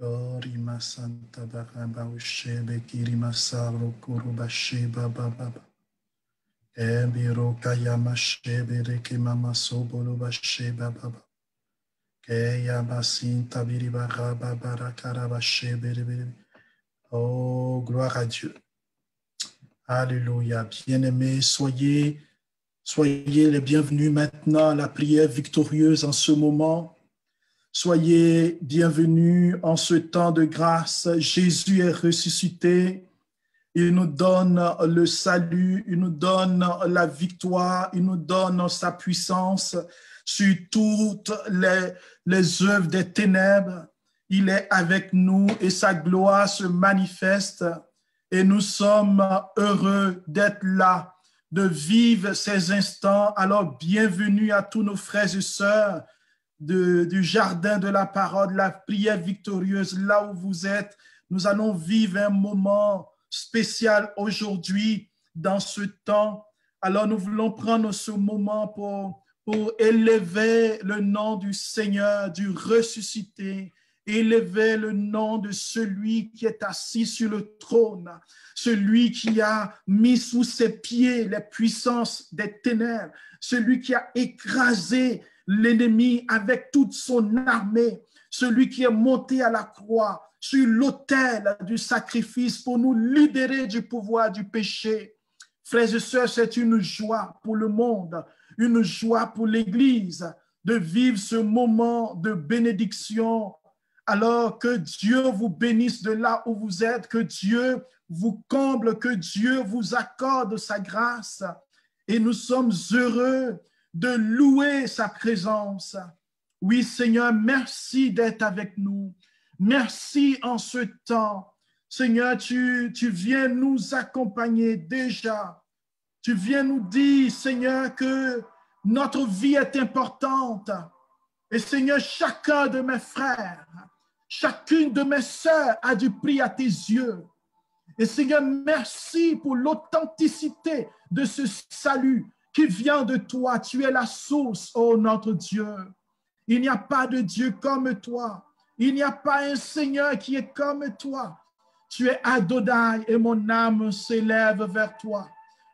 Orima Santa Baraba Ushebe Kirima Sabro Kuruba Sheba Baba. Ebiro Kayama Shebe Rekimama Sobolo Sheba Baba. Keyama Sinta Biriba Raba Barakaraba Shebe. Oh, gloire à Dieu. Alléluia. Bien-aimés, soyez les bienvenus maintenant à la prière victorieuse en ce moment. Soyez bienvenus en ce temps de grâce. Jésus est ressuscité. Il nous donne le salut, il nous donne la victoire, il nous donne sa puissance sur toutes les œuvres des ténèbres. Il est avec nous et sa gloire se manifeste. Et nous sommes heureux d'être là, de vivre ces instants. Alors, bienvenue à tous nos frères et sœurs du jardin de la parole, de la prière victorieuse, là où vous êtes. Nous allons vivre un moment spécial aujourd'hui dans ce temps. Alors, nous voulons prendre ce moment pour élever le nom du Seigneur, du ressuscité, élever le nom de celui qui est assis sur le trône, celui qui a mis sous ses pieds les puissances des ténèbres, celui qui a écrasé l'ennemi avec toute son armée, celui qui est monté à la croix sur l'autel du sacrifice pour nous libérer du pouvoir du péché. Frères et sœurs, c'est une joie pour le monde, une joie pour l'Église de vivre ce moment de bénédiction. Alors que Dieu vous bénisse de là où vous êtes, que Dieu vous comble, que Dieu vous accorde sa grâce. Et nous sommes heureux de louer sa présence. Oui, Seigneur, merci d'être avec nous. Merci en ce temps. Seigneur, tu viens nous accompagner déjà. Tu viens nous dire, Seigneur, que notre vie est importante. Et Seigneur, chacun de mes frères, chacune de mes sœurs a du prix à tes yeux. Et Seigneur, merci pour l'authenticité de ce salut qui vient de toi. Tu es la source, ô notre Dieu. Il n'y a pas de Dieu comme toi. Il n'y a pas un Seigneur qui est comme toi. Tu es Adonai et mon âme s'élève vers toi.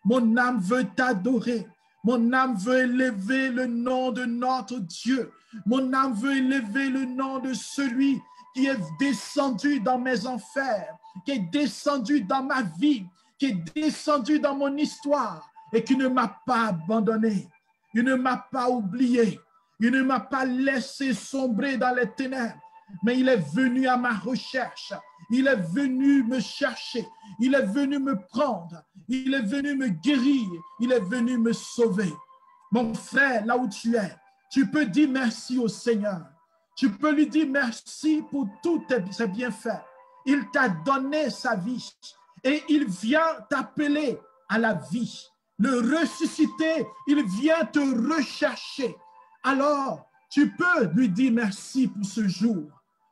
Mon âme veut t'adorer. Mon âme veut élever le nom de notre Dieu. Mon âme veut élever le nom de celui qui est descendu dans mes enfers, qui est descendu dans ma vie, qui est descendu dans mon histoire et qui ne m'a pas abandonné. Il ne m'a pas oublié. Il ne m'a pas laissé sombrer dans les ténèbres, mais il est venu à ma recherche. Il est venu me chercher. Il est venu me prendre. Il est venu me guérir. Il est venu me sauver. Mon frère, là où tu es, tu peux dire merci au Seigneur. Tu peux lui dire merci pour tous ses bienfaits. Il t'a donné sa vie et il vient t'appeler à la vie. Le ressuscité, il vient te rechercher. Alors, tu peux lui dire merci pour ce jour.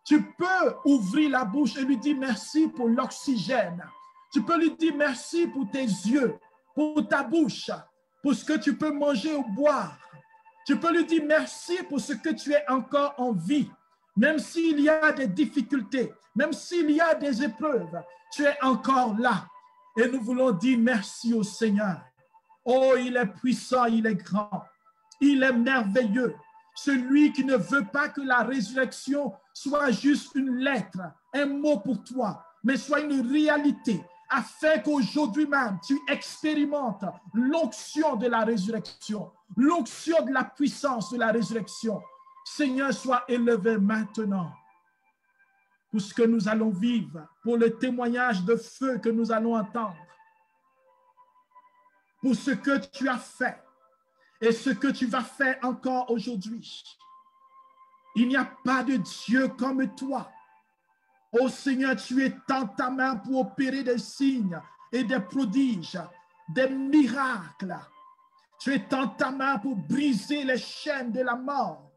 Tu peux ouvrir la bouche et lui dire merci pour l'oxygène. Tu peux lui dire merci pour tes yeux, pour ta bouche, pour ce que tu peux manger ou boire. Tu peux lui dire merci pour ce que tu es encore en vie. Même s'il y a des difficultés, même s'il y a des épreuves, tu es encore là. Et nous voulons dire merci au Seigneur. Oh, il est puissant, il est grand. Il est merveilleux. Celui qui ne veut pas que la résurrection soit juste une lettre, un mot pour toi, mais soit une réalité, afin qu'aujourd'hui même, tu expérimentes l'onction de la résurrection, l'onction de la puissance de la résurrection. Seigneur, sois élevé maintenant pour ce que nous allons vivre, pour le témoignage de feu que nous allons entendre, pour ce que tu as fait et ce que tu vas faire encore aujourd'hui. Il n'y a pas de Dieu comme toi. Ô Seigneur, tu es dans ta main pour opérer des signes et des prodiges, des miracles. Tu es dans ta main pour briser les chaînes de la mort.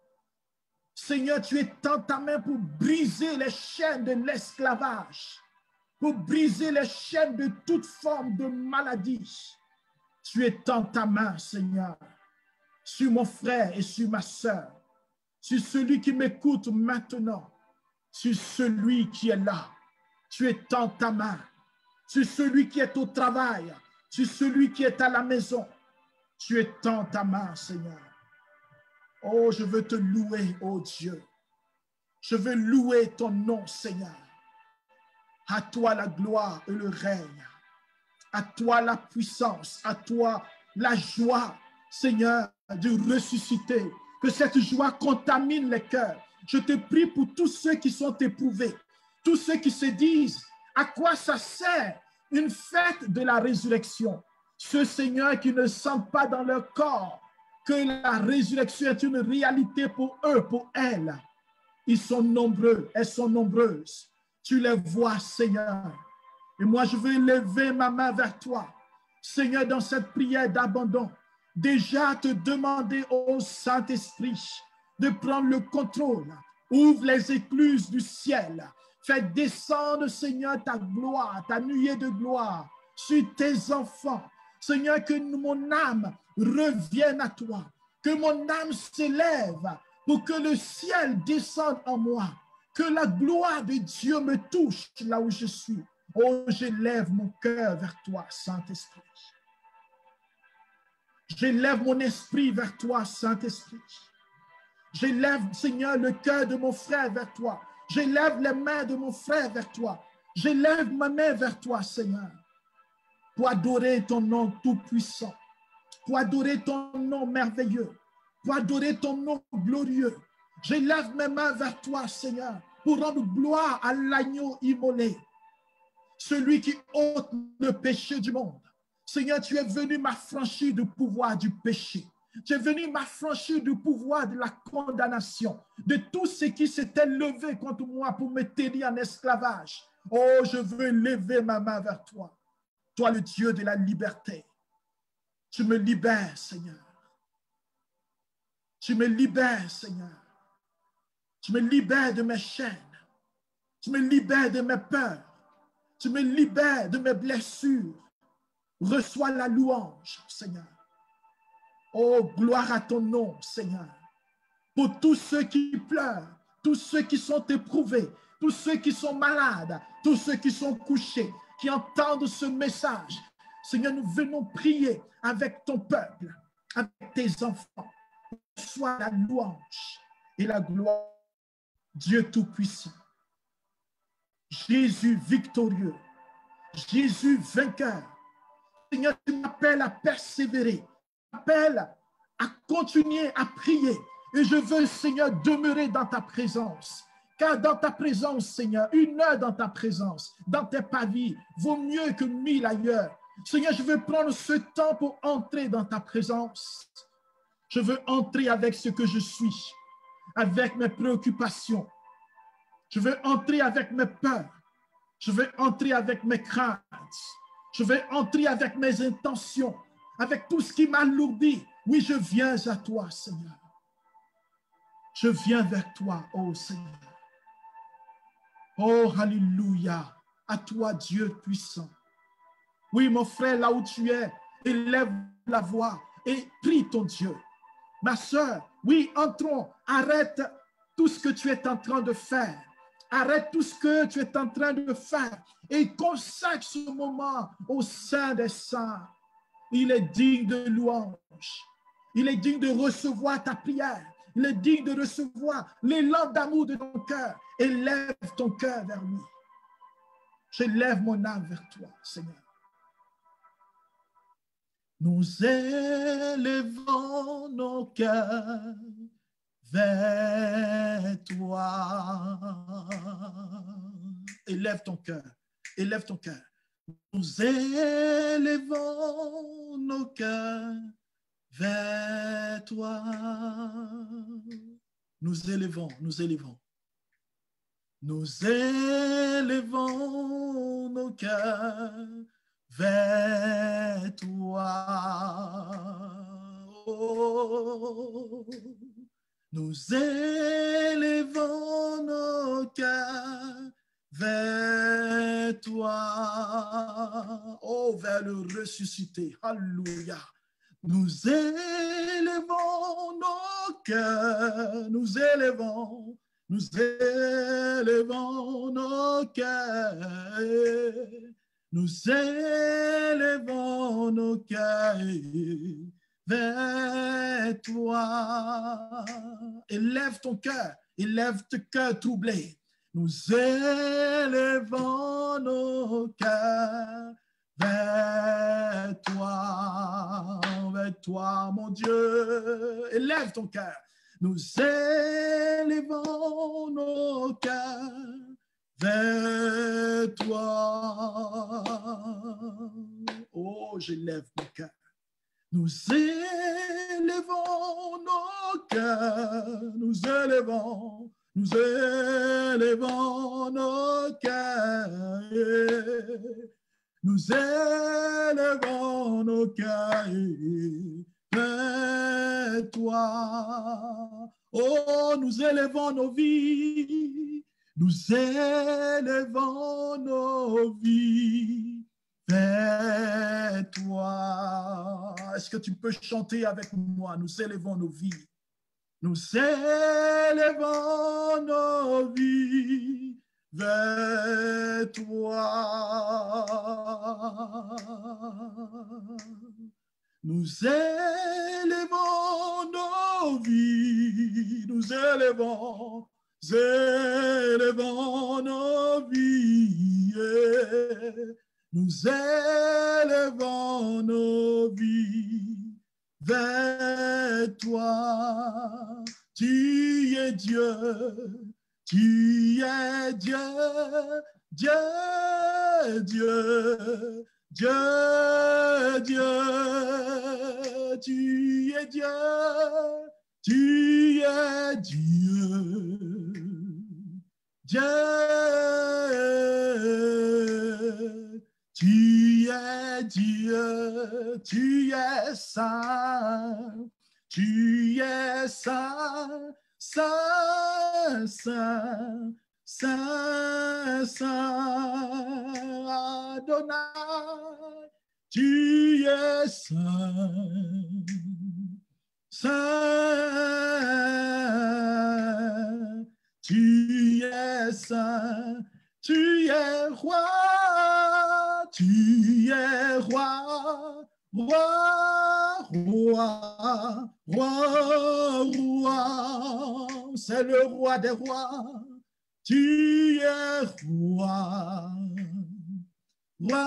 Seigneur, tu es dans ta main pour briser les chaînes de l'esclavage, pour briser les chaînes de toute forme de maladie. Tu es dans ta main, Seigneur, sur mon frère et sur ma sœur, sur celui qui m'écoute maintenant. sur celui qui est là. Tu étends ta main sur celui qui est au travail, sur celui qui est à la maison. Tu étends ta main, Seigneur. Oh, je veux te louer, oh Dieu. Je veux louer ton nom, Seigneur. À toi la gloire et le règne. À toi la puissance. À toi la joie, Seigneur, de ressusciter. Que cette joie contamine les cœurs. Je te prie pour tous ceux qui sont éprouvés. Tous ceux qui se disent, à quoi ça sert une fête de la résurrection? Ceux, Seigneur, qui ne sentent pas dans leur corps que la résurrection est une réalité pour eux, pour elles. Ils sont nombreux, elles sont nombreuses. Tu les vois, Seigneur. Et moi, je veux lever ma main vers toi, Seigneur, dans cette prière d'abandon. Déjà te demander au Saint-Esprit de prendre le contrôle. Ouvre les écluses du ciel. Fais descendre, Seigneur, ta gloire, ta nuée de gloire sur tes enfants. Seigneur, que mon âme revienne à toi. Que mon âme s'élève pour que le ciel descende en moi. Que la gloire de Dieu me touche là où je suis. Oh, j'élève mon cœur vers toi, Saint-Esprit. J'élève mon esprit vers toi, Saint-Esprit. J'élève, Seigneur, le cœur de mon frère vers toi. J'élève les mains de mon frère vers toi. J'élève ma main vers toi, Seigneur, pour adorer ton nom tout-puissant, pour adorer ton nom merveilleux, pour adorer ton nom glorieux. J'élève mes mains vers toi, Seigneur, pour rendre gloire à l'agneau immolé, celui qui ôte le péché du monde. Seigneur, tu es venu m'affranchir du pouvoir du péché. Tu es venu m'affranchir du pouvoir de la condamnation, de tout ce qui s'était levé contre moi pour me tenir en esclavage. Oh, je veux lever ma main vers toi. Toi, le Dieu de la liberté. Tu me libères, Seigneur. Tu me libères, Seigneur. Tu me libères de mes chaînes. Tu me libères de mes peurs. Tu me libères de mes blessures. Reçois la louange, Seigneur. Oh, gloire à ton nom, Seigneur. Pour tous ceux qui pleurent, tous ceux qui sont éprouvés, tous ceux qui sont malades, tous ceux qui sont couchés, qui entendent ce message. Seigneur, nous venons prier avec ton peuple, avec tes enfants. Reçois la louange et la gloire. Dieu Tout-Puissant. Jésus victorieux. Jésus vainqueur. Seigneur, tu m'appelles à persévérer. Tu m'appelles à continuer à prier. Et je veux, Seigneur, demeurer dans ta présence. Car dans ta présence, Seigneur, une heure dans ta présence, dans tes pavis, vaut mieux que 1000 ailleurs. Seigneur, je veux prendre ce temps pour entrer dans ta présence. Je veux entrer avec ce que je suis, avec mes préoccupations. Je veux entrer avec mes peurs. Je veux entrer avec mes craintes. Je veux entrer avec mes intentions, avec tout ce qui m'alourdit. Oui, je viens à toi, Seigneur. Je viens vers toi, oh Seigneur. Oh, alléluia. À toi, Dieu puissant. Oui, mon frère, là où tu es, élève la voix et prie ton Dieu. Ma soeur, oui, entrons. Arrête tout ce que tu es en train de faire. Arrête tout ce que tu es en train de faire et consacre ce moment au sein des saints. Il est digne de louange. Il est digne de recevoir ta prière. Il est digne de recevoir l'élan d'amour de ton cœur. Élève ton cœur vers lui. J'élève mon âme vers toi, Seigneur. Nous élevons nos cœurs vers toi. Élève ton cœur. Élève ton cœur. Nous élevons nos cœurs vers toi. Nous élevons, nous élevons. Nous élevons nos cœurs vers toi. Oh, nous élevons nos cœurs vers toi. Oh, vers le ressuscité. Alléluia. Nous élevons nos cœurs, nous élevons nous élevons nos cœurs, nous élevons nos cœurs vers toi. Élève ton cœur troublé. Nous élevons nos cœurs vers toi, mon Dieu. Élève ton cœur. Nous élevons nos cœurs vers toi. Oh, j'élève mon cœur. Nous élevons nos cœurs, nous élevons nos cœurs, nous élevons nos cœurs vers toi. Oh, nous élevons nos vies, nous élevons nos vies vers toi. Est-ce que tu peux chanter avec moi? Nous élevons nos vies. Nous élevons nos vies vers toi. Nous élevons nos vies. Nous élevons nos vies. Nous élevons nos vies vers toi. Tu es Dieu, tu es Dieu, Dieu, Dieu, Dieu, Dieu, tu es Dieu, tu es Dieu, Dieu. Tu es Dieu, tu es saint, tu es saint, saint, saint, saint, saint, Adonai, tu es saint, saint, tu es saint, tu es roi. Tu es roi, roi, roi, roi, roi. C'est le roi des rois. Tu es roi, roi.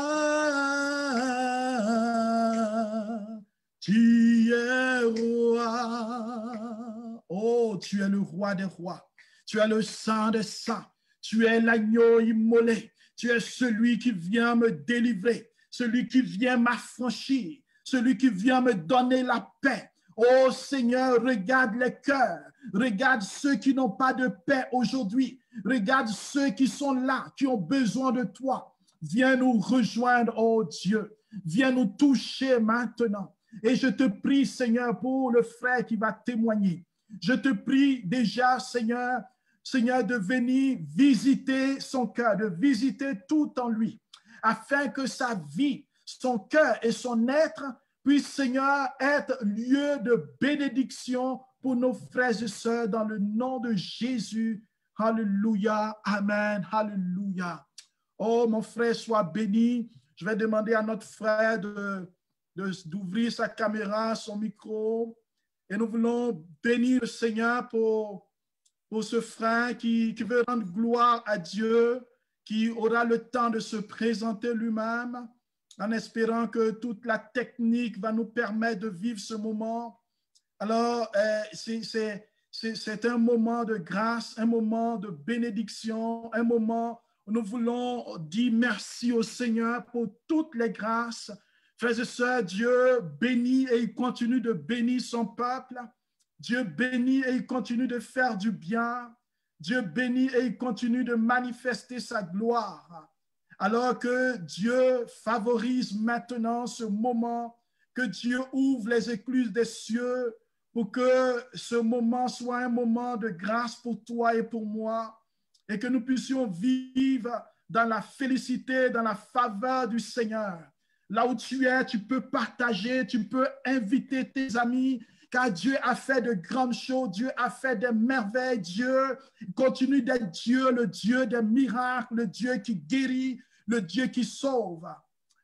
Tu es roi. Oh, tu es le roi des rois. Tu es le saint des saints. Tu es l'agneau immolé. Tu es celui qui vient me délivrer, celui qui vient m'affranchir, celui qui vient me donner la paix. Oh Seigneur, regarde les cœurs, regarde ceux qui n'ont pas de paix aujourd'hui, regarde ceux qui sont là, qui ont besoin de toi. Viens nous rejoindre, oh Dieu, viens nous toucher maintenant. Et je te prie, Seigneur, pour le frère qui va témoigner. Je te prie déjà, Seigneur, de venir visiter son cœur, de visiter tout en lui, afin que sa vie, son cœur et son être puissent, Seigneur, être lieu de bénédiction pour nos frères et sœurs dans le nom de Jésus. Alléluia, amen, alléluia. Oh, mon frère, sois béni. Je vais demander à notre frère d'ouvrir sa caméra, son micro, et nous voulons bénir le Seigneur pour ce frère qui veut rendre gloire à Dieu, qui aura le temps de se présenter lui-même, en espérant que toute la technique va nous permettre de vivre ce moment. Alors, c'est un moment de grâce, un moment de bénédiction, un moment où nous voulons dire merci au Seigneur pour toutes les grâces. Frères et sœurs, Dieu bénit et il continue de bénir son peuple. Dieu bénit et il continue de faire du bien. Dieu bénit et il continue de manifester sa gloire. Alors que Dieu favorise maintenant ce moment, que Dieu ouvre les écluses des cieux pour que ce moment soit un moment de grâce pour toi et pour moi et que nous puissions vivre dans la félicité, dans la faveur du Seigneur. Là où tu es, tu peux partager, tu peux inviter tes amis car Dieu a fait de grandes choses, Dieu a fait des merveilles, Dieu continue d'être Dieu, le Dieu des miracles, le Dieu qui guérit, le Dieu qui sauve.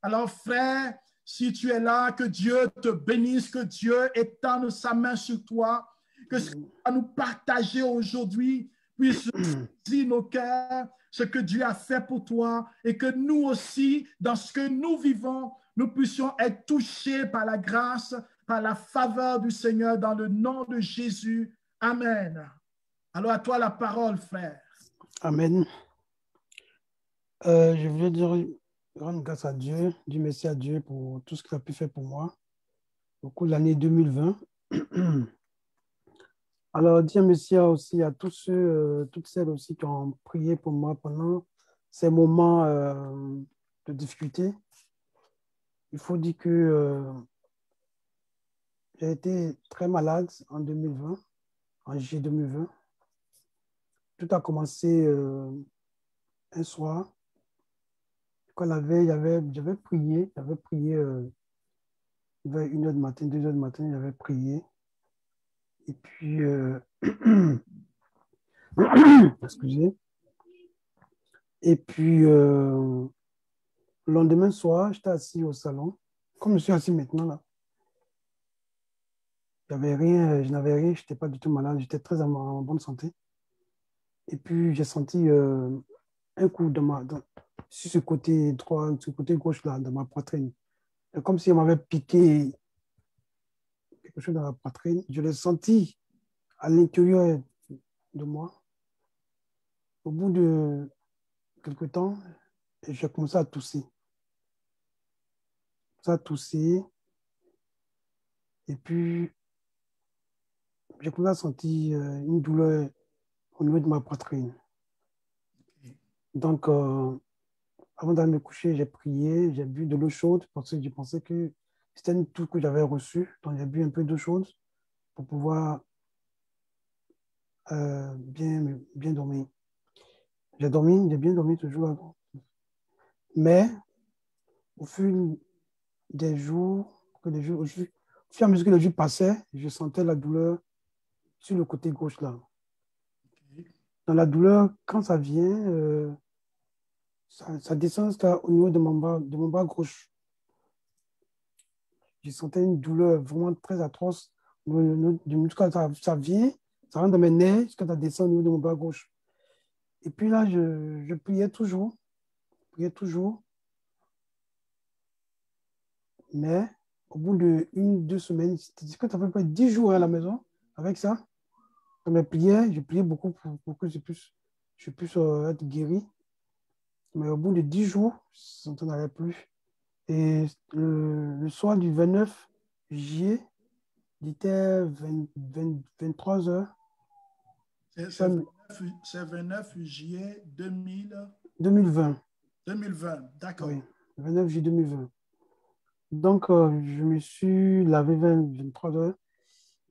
Alors, frère, si tu es là, que Dieu te bénisse, que Dieu étende sa main sur toi, que ce qu'il va nous partager aujourd'hui puisse saisir nos cœurs, ce que Dieu a fait pour toi, et que nous aussi, dans ce que nous vivons, nous puissions être touchés par la grâce, par la faveur du Seigneur, dans le nom de Jésus. Amen. Alors à toi la parole, frère. Amen. Je voulais dire grande grâce à Dieu, dire merci à Dieu pour tout ce qu'il a pu faire pour moi au cours de l'année 2020. Alors, dire merci aussi à tous ceux, toutes celles aussi qui ont prié pour moi pendant ces moments de difficulté. Il faut dire que j'ai été très malade en 2020, en juillet 2020. Tout a commencé un soir. Quand j'avais prié vers 1h du matin, 2h du matin, j'avais prié. Et puis, excusez. Et puis, le lendemain soir, j'étais assis au salon, comme je suis assis maintenant là. Je n'avais rien, je n'étais pas du tout malade, j'étais très en bonne santé. Et puis, j'ai senti un coup sur ce côté droit, sur ce côté gauche là, dans ma poitrine. C'est comme si on m'avait piqué quelque chose dans la poitrine. Je l'ai senti à l'intérieur de moi. Au bout de quelque temps, j'ai commencé à tousser. Et puis, j'ai commencé à sentir une douleur au niveau de ma poitrine. Donc, avant d'aller me coucher, j'ai prié, j'ai bu de l'eau chaude parce que je pensais que c'était une toux que j'avais reçue. Donc, j'ai bu un peu d'eau chaude pour pouvoir bien dormir. J'ai bien dormi toujours. Mais au fur des jours, au fur et à mesure que les jours passaient, je sentais la douleur sur le côté gauche là. Dans la douleur, quand ça vient, ça descend au niveau de mon bras gauche. Je sentais une douleur vraiment très atroce. Quand ça vient, ça rentre dans mes nerfs jusqu'à ça descend au niveau de mon bras gauche. Et puis là, je priais toujours. Mais au bout de 1-2 semaines, c'était quand ça fait près de 10 jours à la maison avec ça. Je priais beaucoup pour que je puisse être guéri. Mais au bout de 10 jours, ça n'en allait plus. Et le soir du 29 juillet, il était 23 heures. C'est 29 juillet 2020. 2020, d'accord. Oui, 29 juillet 2020. Donc, je me suis lavé vers 23 heures.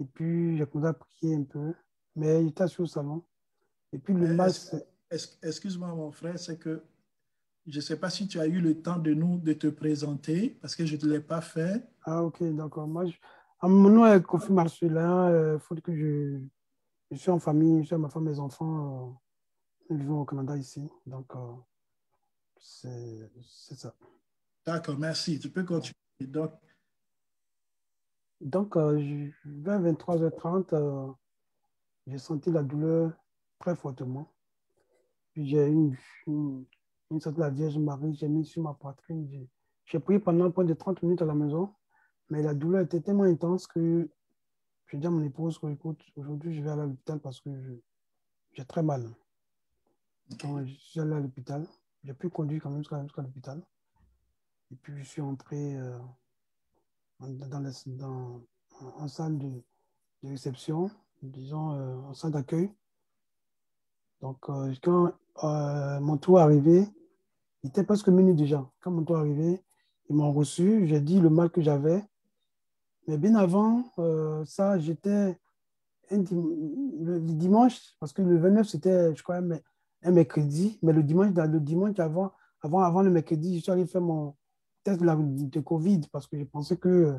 Et puis, j'ai commencé à prier un peu. Mais il était assis au salon. Et puis, le mal, excuse-moi, mon frère, c'est que je ne sais pas si tu as eu le temps de te présenter, parce que je ne te l'ai pas fait. Ah, ok, d'accord. Mon nom est Kofi Marcelin. Il faut que je suis en famille, je suis avec ma femme, mes enfants. Nous vivons au Canada ici. Donc, c'est ça. D'accord, merci. Tu peux continuer. Donc, vers 23h30, j'ai senti la douleur très fortement. Puis j'ai eu une sorte de la Vierge Marie, j'ai mis sur ma poitrine. J'ai prié pendant près de 30 minutes à la maison, mais la douleur était tellement intense que j'ai dit à mon épouse, écoute, aujourd'hui je vais aller à l'hôpital parce que j'ai très mal. Donc, je suis allé à l'hôpital. J'ai pu conduire quand même jusqu'à l'hôpital. Et puis, je suis entré en salle de réception, disons, en salle d'accueil. Donc, quand mon tour est arrivé, il était presque minuit déjà. Quand mon tour est arrivé, ils m'ont reçu. J'ai dit le mal que j'avais. Mais bien avant ça, j'étais le dimanche, parce que le 29, c'était, je crois, un mercredi. Mais le dimanche avant le mercredi, je suis allé faire mon test de Covid parce que je pensais que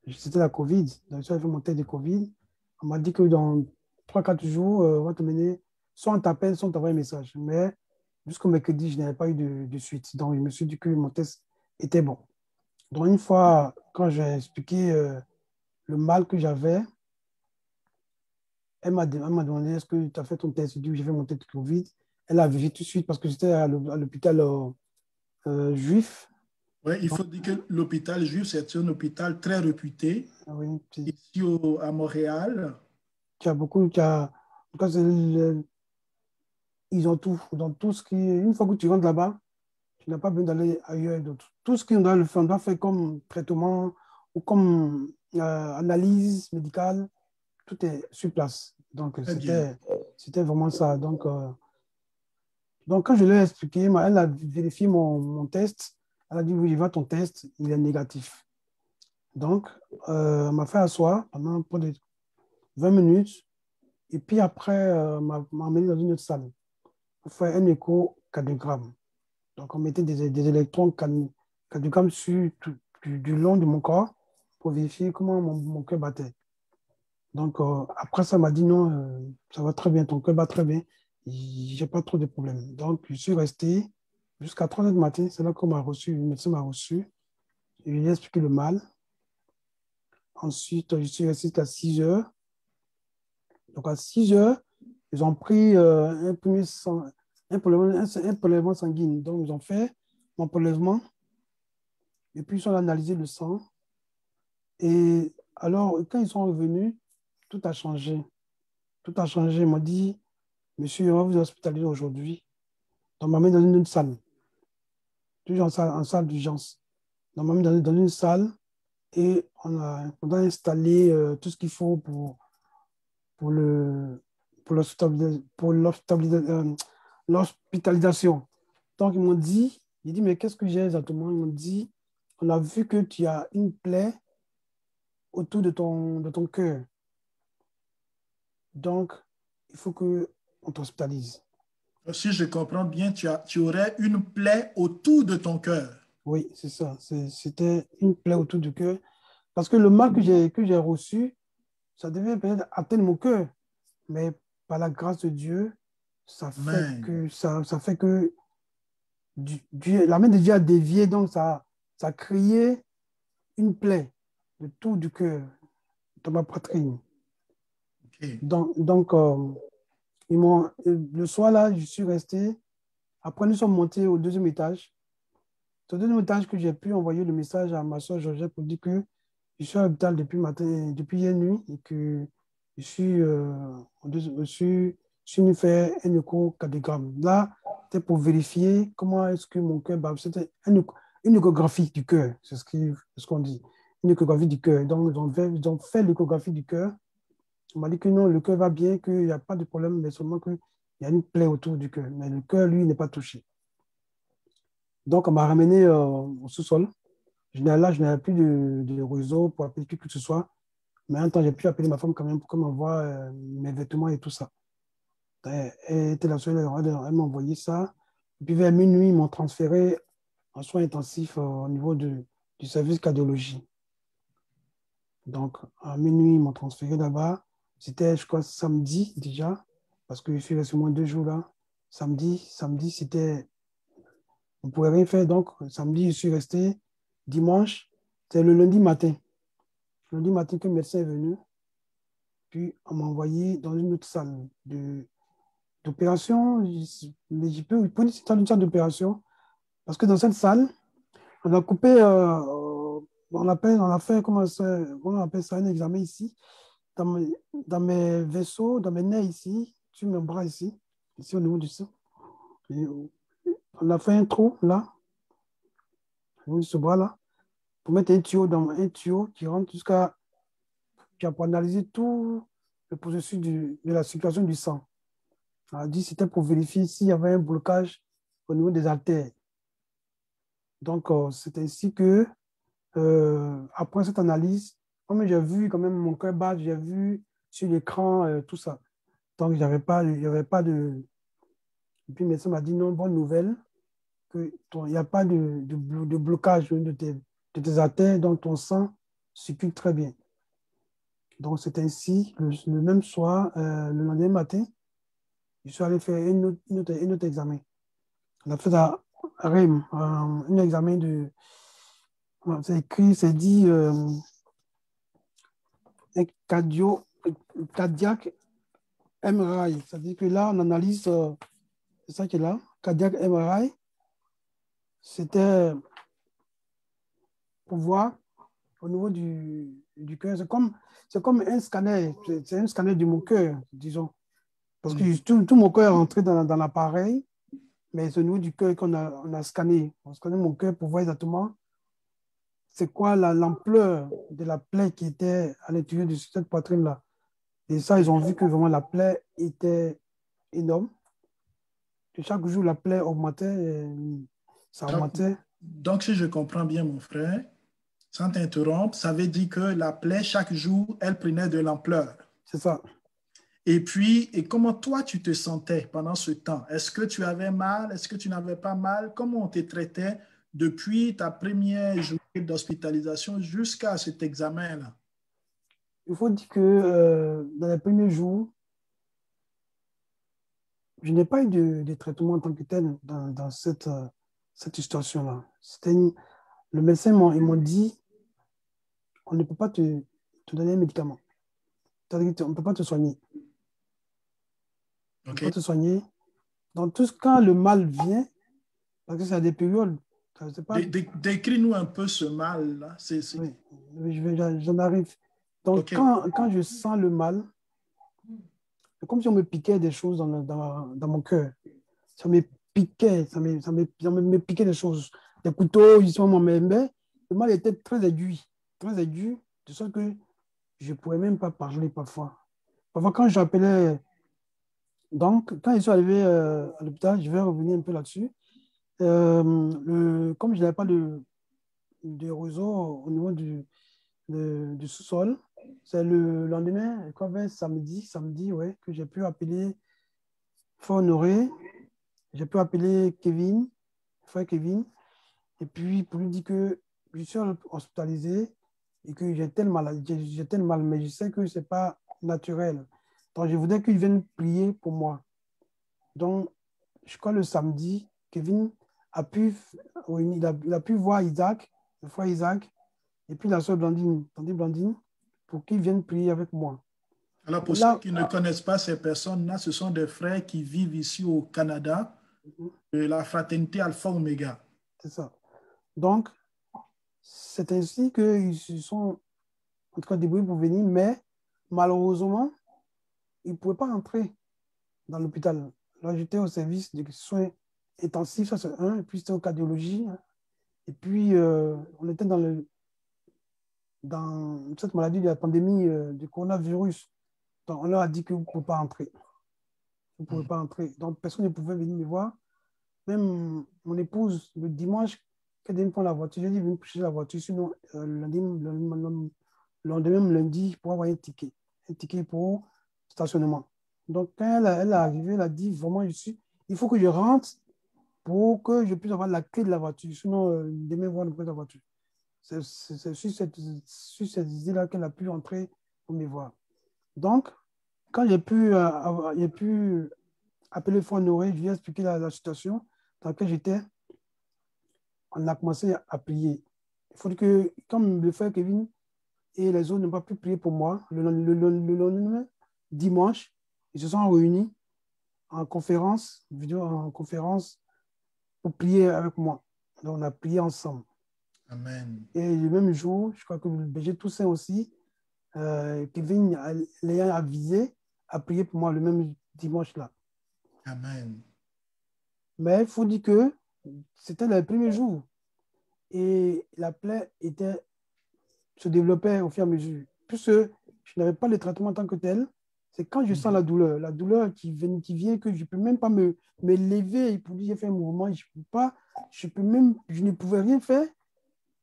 C'était la Covid. Donc, j'ai fait mon test de Covid. On m'a dit que dans 3 4 jours, on va te mener, soit on t'appelle, soit on t'envoie un message. Mais jusqu'au mercredi, je n'avais pas eu de suite. Donc, je me suis dit que mon test était bon. Donc, une fois, quand j'ai expliqué le mal que j'avais, elle m'a demandé est-ce que tu as fait ton test? J'ai dit oui, j'ai fait mon test de Covid. Elle a vérifié tout de suite parce que j'étais à l'hôpital juif. Ouais, il Donc, faut dire que l'hôpital juif, c'est un hôpital très réputé oui, ici à Montréal. tu as beaucoup, en tout cas, ils ont tout. Dans tout ce qui, une fois que tu rentres là-bas, tu n'as pas besoin d'aller ailleurs d'autre. Tout ce qu'on doit le faire, on doit faire comme traitement ou comme analyse médicale, tout est sur place. Donc, Très bien. c'était vraiment ça. Donc, quand je lui ai expliqué, elle a vérifié mon test. Elle a dit, oui, va ton test, il est négatif. Donc, elle m'a fait asseoir pendant près de 20 minutes. Et puis après, m'a emmené dans une autre salle pour faire un échocardiogramme. Donc, on mettait des électrons cardiogrammes sur du long de mon corps pour vérifier comment mon cœur battait. Donc, après ça, m'a dit non, ça va très bien, ton cœur bat très bien, j'ai pas trop de problèmes. Donc, je suis resté jusqu'à 3 heures du matin, c'est là qu'on m'a reçu, le médecin m'a reçu, je lui ai expliqué le mal. Ensuite, je suis resté à 6 heures. Donc, à 6 heures, ils ont pris un prélèvement sanguin. Donc, ils ont fait mon prélèvement et puis ils ont analysé le sang. Et alors, quand ils sont revenus, tout a changé. Tout a changé. Ils m'ont dit, monsieur, on va vous hospitaliser aujourd'hui. Donc, on m'a mis dans une salle, toujours en salle d'urgence. Donc, on m'a mis dans une salle et on a installé tout ce qu'il faut pour le, pour l'hospitalisation. Donc, ils m'ont dit, j'ai dit, mais qu'est-ce que j'ai exactement? Ils m'ont dit, on a vu que tu as une plaie autour de ton cœur. Donc, il faut qu'on t'hospitalise. Si je comprends bien, tu aurais une plaie autour de ton cœur. Oui, c'est ça. C'était une plaie autour du cœur. Parce que le mal que j'ai reçu, ça devait peut-être atteindre mon cœur. Mais par la grâce de Dieu, Amen. ça fait que la main de Dieu a dévié, donc ça a créé une plaie de tout du cœur, dans ma poitrine. OK. Donc, le soir là, je suis resté. Après, nous sommes montés au deuxième étage. C'est au deuxième étage que j'ai pu envoyer le message à ma soeur Georgette pour dire que je suis à l'hôpital depuis matin, depuis hier nuit et que je suis, je suis venu faire un échocardiogramme. Là, c'était pour vérifier comment est-ce que mon cœur bat. C'était une échographie du cœur, c'est ce qu'on dit. Une échographie du cœur. Donc, ils ont fait l'échographie du cœur. On m'a dit que non, le cœur va bien, qu'il n'y a pas de problème, mais seulement qu'il y a une plaie autour du cœur. Mais le cœur, lui, n'est pas touché. Donc, on m'a ramené au sous-sol. Là, je n'avais plus de réseau pour appeler qui que ce soit. Mais en même temps, j'ai pu appeler ma femme quand même pour qu'elle m'envoie mes vêtements et tout ça. Elle était la seule, elle m'a envoyé ça. Et puis vers minuit, ils m'ont transféré en soins intensifs au niveau du service cardiologie. Donc, à minuit, ils m'ont transféré là-bas. C'était, je crois, samedi déjà, parce que je suis resté au moins 2 jours là. Samedi, on ne pouvait rien faire. Donc, samedi, je suis resté. Dimanche, c'est le lundi matin. Lundi matin que le médecin est venu. Puis, on m'a envoyé dans une autre salle d'opération. Mais je peux une salle d'opération. Parce que dans cette salle, on a coupé, on a fait, comment on appelle ça, un examen ici, dans mes vaisseaux, dans mes nerfs ici, sur mes bras ici au niveau du sang. Et on a fait un trou là, au niveau de ce bras-là, pour mettre un tuyau qui rentre pour analyser tout le processus de la circulation du sang. On a dit que c'était pour vérifier s'il y avait un blocage au niveau des artères. Donc, c'est ainsi que, après cette analyse, comme j'ai vu quand même mon cœur battre, j'ai vu sur l'écran tout ça. Donc, il y avait pas de. Et puis, le médecin m'a dit non, bonne nouvelle, qu'il n'y a pas de blocage de tes artères, donc ton sang circule très bien. Donc, c'est ainsi, le même soir, le lendemain matin, je suis allé faire un autre examen. On a fait à REM, un examen de. C'est écrit, c'est dit un cardiaque MRI. C'est-à-dire que là, on analyse, c'est ça qui est là, cardiaque MRI. C'était pour voir au niveau du cœur. C'est comme un scanner, c'est un scanner de mon cœur, disons. Parce que tout mon cœur est rentré dans l'appareil, mais c'est au niveau du cœur on a scanné. On a scanné mon cœur pour voir exactement c'est quoi l'ampleur de la plaie qui était à l'intérieur de cette poitrine-là. Et ça, ils ont vu que vraiment la plaie était énorme. Et chaque jour, la plaie augmentait, et ça Donc, augmentait. donc, si je comprends bien, mon frère, sans t'interrompre, ça veut dire que la plaie, chaque jour, elle prenait de l'ampleur. C'est ça. Et puis, et comment toi, tu te sentais pendant ce temps? Est-ce que tu avais mal? Est-ce que tu n'avais pas mal? Comment on te traitait depuis ta première journée d'hospitalisation jusqu'à cet examen-là? Il faut dire que dans les premiers jours, je n'ai pas eu de traitement en tant que tel dans cette situation-là. Le médecin, ils m'ont dit, on ne peut pas te donner un médicament. C'est-à-dire qu'on ne peut pas te soigner. On ne peut pas OK. te soigner. Donc, quand le mal vient, parce que c'est à des périodes, c'est pas, Décris-nous un peu ce mal-là. oui, j'en arrive. Donc, OK. quand je sens le mal, c'est comme si on me piquait des choses dans mon cœur. Ça me piquait, ça me piquait des choses. Des couteaux, ils sont mais le mal était très aigu, de sorte que je ne pouvais même pas parler parfois. Parfois, quand j'appelais, donc, quand ils sont arrivés à l'hôpital, je vais revenir un peu là-dessus. Comme je n'avais pas de réseau au niveau du sous-sol, c'est le lendemain, quoi, vers samedi, ouais, que j'ai pu appeler Frère Honoré, j'ai pu appeler Kevin, frère Kevin, et puis pour lui dire que je suis hospitalisé et que j'ai tel mal, mais je sais que ce n'est pas naturel. Donc, je voudrais qu'il vienne prier pour moi. Donc, je crois le samedi, Kevin a pu, oui, il a pu voir Isaac, le frère Isaac, et puis la soeur Blandine, tante Blandine, pour qu'ils viennent prier avec moi. Alors, pour Et ceux là, qui ne connaissent pas ces personnes-là, ce sont des frères qui vivent ici au Canada, de la fraternité Alpha Omega. c'est ça. Donc, c'est ainsi qu'ils se sont en tout cas débrouillés pour venir, mais malheureusement, ils ne pouvaient pas rentrer dans l'hôpital. Là, j'étais au service de soins intensifs, ça c'est un, et puis c'était en cardiologie, hein. Et puis, on était dans cette maladie de la pandémie du coronavirus. Donc, on leur a dit que vous ne pouvez pas entrer. Vous ne pouvez pas entrer. Donc, personne ne pouvait venir me voir. Même mon épouse, le dimanche, quand elle me prend la voiture, j'ai dit, venez me chercher la voiture. Sinon, le lendemain, lundi, pour avoir un ticket pour stationnement. Donc, quand elle est arrivée, elle a dit, vraiment, il faut que je rentre pour que je puisse avoir la clé de la voiture. Sinon, demain, voir le prix de la voiture. C'est sur cette idée-là qu'elle a pu entrer pour me voir. Donc, quand j'ai pu appeler Frère Honoré, je lui ai expliqué la situation dans laquelle j'étais. On a commencé à prier. Il faut que, comme le frère Kevin et les autres n'ont pas pu prier pour moi, le lendemain, dimanche, ils se sont réunis en conférence, pour prier avec moi. Donc, on a prié ensemble. Amen. Et le même jour, je crois que le berger Toussaint aussi, Kevin l'ayant avisé, a prié pour moi le même dimanche-là. Amen. Mais il faut dire que c'était le premier jour et la plaie se développait au fur et à mesure. Puisque je n'avais pas le traitement en tant que tel, c'est quand je sens la douleur qui vient que je ne peux même pas me lever pour dire j'ai fait un mouvement, je peux pas, je ne pouvais rien faire.